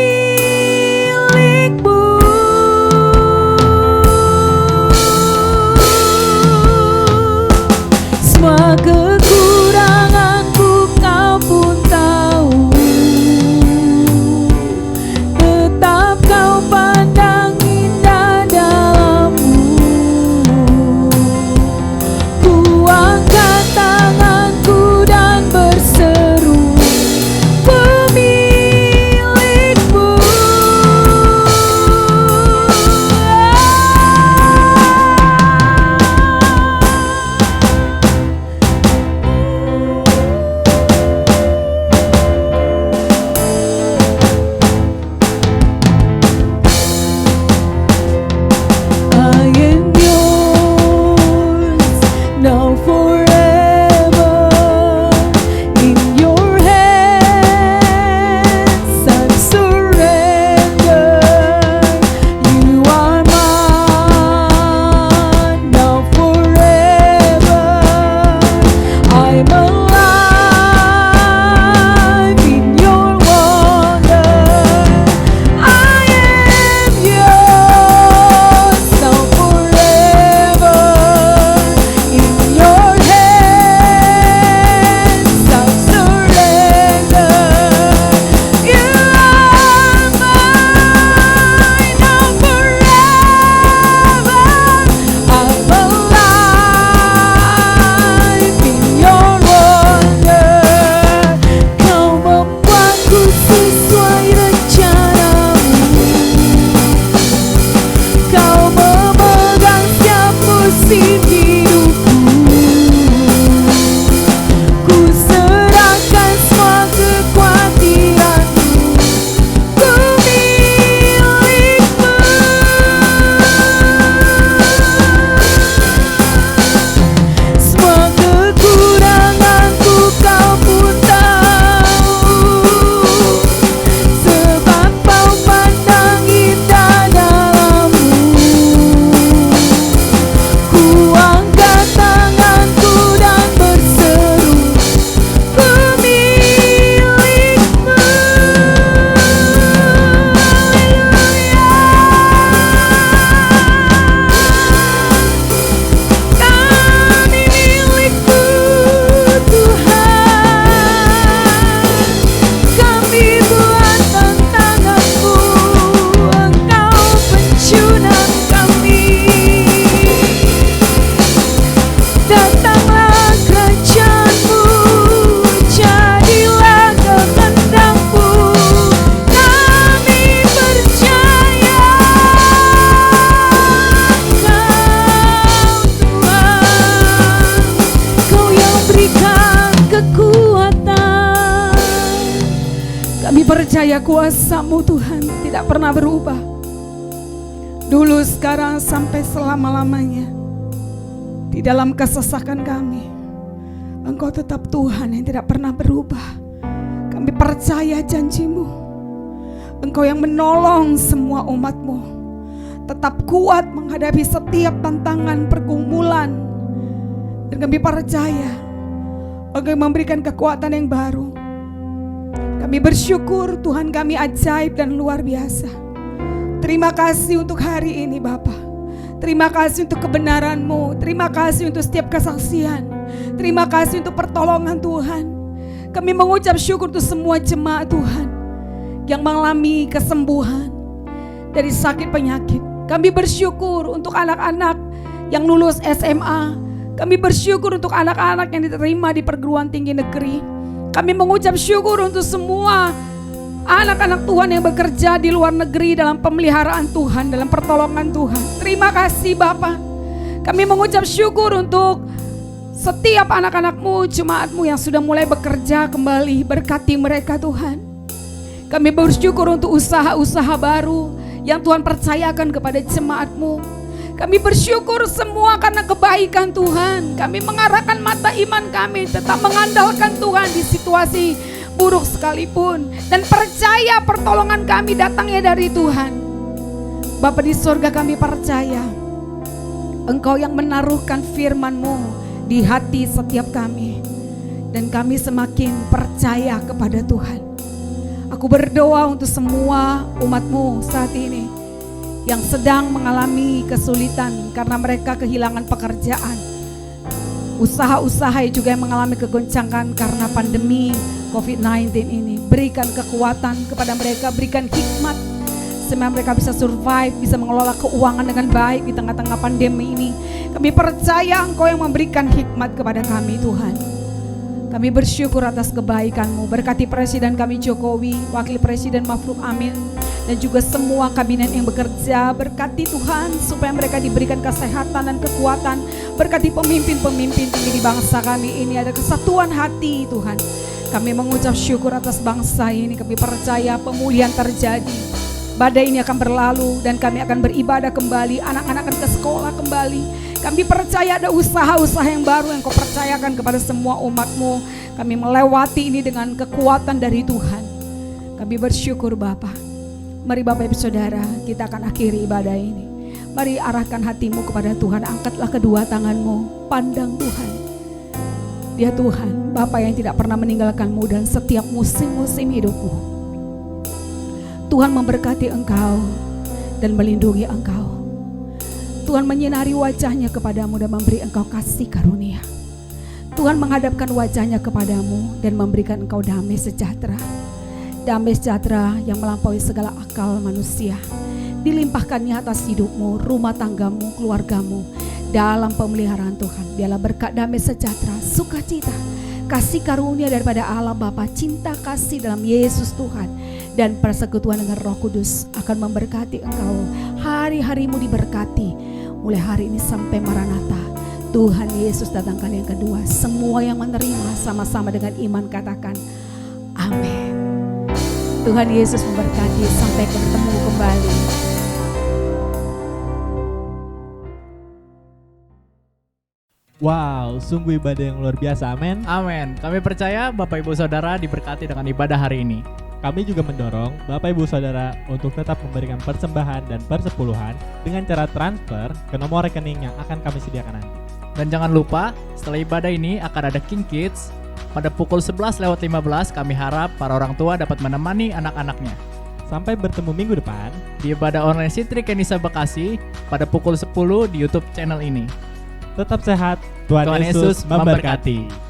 H: percaya kuasa-Mu Tuhan tidak pernah berubah. Dulu, sekarang, sampai selama-lamanya. Di dalam kesesakan kami, Engkau tetap Tuhan yang tidak pernah berubah. Kami percaya janji-Mu. Engkau yang menolong semua umat-Mu. Tetap kuat menghadapi setiap tantangan pergumulan. Dan kami percaya Engkau yang memberikan kekuatan yang baru. Kami bersyukur Tuhan kami ajaib dan luar biasa. Terima kasih untuk hari ini Bapa. Terima kasih untuk kebenaran-Mu. Terima kasih untuk setiap kesaksian. Terima kasih untuk pertolongan Tuhan. Kami mengucap syukur untuk semua jemaat Tuhan yang mengalami kesembuhan dari sakit penyakit. Kami bersyukur untuk anak-anak yang lulus SMA. Kami bersyukur untuk anak-anak yang diterima di perguruan tinggi negeri. Kami mengucap syukur untuk semua anak-anak Tuhan yang bekerja di luar negeri dalam pemeliharaan Tuhan, dalam pertolongan Tuhan. Terima kasih Bapa. Kami mengucap syukur untuk setiap anak-anak-Mu, jemaat-Mu yang sudah mulai bekerja kembali. Berkati mereka Tuhan. Kami bersyukur untuk usaha-usaha baru yang Tuhan percayakan kepada jemaat-Mu. Kami bersyukur semua karena kebaikan Tuhan. Kami mengarahkan mata iman kami tetap mengandalkan Tuhan di situasi buruk sekalipun. Dan percaya pertolongan kami datangnya dari Tuhan. Bapa di surga, kami percaya Engkau yang menaruhkan firman-Mu di hati setiap kami. Dan kami semakin percaya kepada Tuhan. Aku berdoa untuk semua umat-Mu saat ini yang sedang mengalami kesulitan karena mereka kehilangan pekerjaan. Usaha-usaha juga yang mengalami kegoncangan karena pandemi COVID-19 ini. Berikan kekuatan kepada mereka, berikan hikmat sehingga mereka bisa survive, bisa mengelola keuangan dengan baik di tengah-tengah pandemi ini. Kami percaya Engkau yang memberikan hikmat kepada kami Tuhan. Kami bersyukur atas kebaikan-Mu. Berkati Presiden kami Jokowi, Wakil Presiden Ma'ruf Amin, dan juga semua kabinet yang bekerja. Berkati Tuhan supaya mereka diberikan kesehatan dan kekuatan. Berkati pemimpin-pemimpin tinggi di bangsa kami ini, ada kesatuan hati Tuhan. Kami mengucap syukur atas bangsa ini. Kami percaya pemulihan terjadi. Badai ini akan berlalu dan kami akan beribadah kembali. Anak-anak akan ke sekolah kembali. Kami percaya ada usaha-usaha yang baru yang Kau percayakan kepada semua umat-Mu. Kami melewati ini dengan kekuatan dari Tuhan. Kami bersyukur Bapa. Mari Bapak Ibu Saudara, kita akan akhiri ibadah ini. Mari arahkan hatimu kepada Tuhan. Angkatlah kedua tanganmu, pandang Tuhan. Dia Tuhan, Bapa yang tidak pernah meninggalkanmu dan setiap musim-musim hidupmu. Tuhan memberkati engkau dan melindungi engkau. Tuhan menyinari wajahnya kepadamu dan memberi engkau kasih karunia. Tuhan menghadapkan wajahnya kepadamu dan memberikan engkau damai sejahtera. Damai sejahtera yang melampaui segala akal manusia. Dilimpahkannya atas hidupmu, rumah tanggamu, keluargamu. Dalam pemeliharaan Tuhan, biarlah berkat damai sejahtera, sukacita, kasih karunia daripada Allah Bapa, cinta kasih dalam Yesus Tuhan, dan persekutuan dengan Roh Kudus akan memberkati engkau. Hari-harimu diberkati. Mulai hari ini sampai Maranatha, Tuhan Yesus datangkan yang kedua. Semua yang menerima sama-sama dengan iman katakan amin. Tuhan Yesus memberkati. Sampai ketemu kembali.
B: Wow, sungguh ibadah yang luar biasa, amin.
A: Amin. Kami percaya Bapak Ibu Saudara diberkati dengan ibadah hari ini.
B: Kami juga mendorong Bapak Ibu Saudara untuk tetap memberikan persembahan dan persepuluhan dengan cara transfer ke nomor rekening yang akan kami sediakan nanti.
A: Dan jangan lupa, setelah ibadah ini akan ada King Kids. Pada pukul 11:15 kami harap para orang tua dapat menemani anak-anaknya.
B: Sampai bertemu minggu depan
A: di ibadah online Sitri Kenisa Bekasi pada pukul 10 di YouTube channel ini.
B: Tetap sehat, Tuhan Yesus memberkati.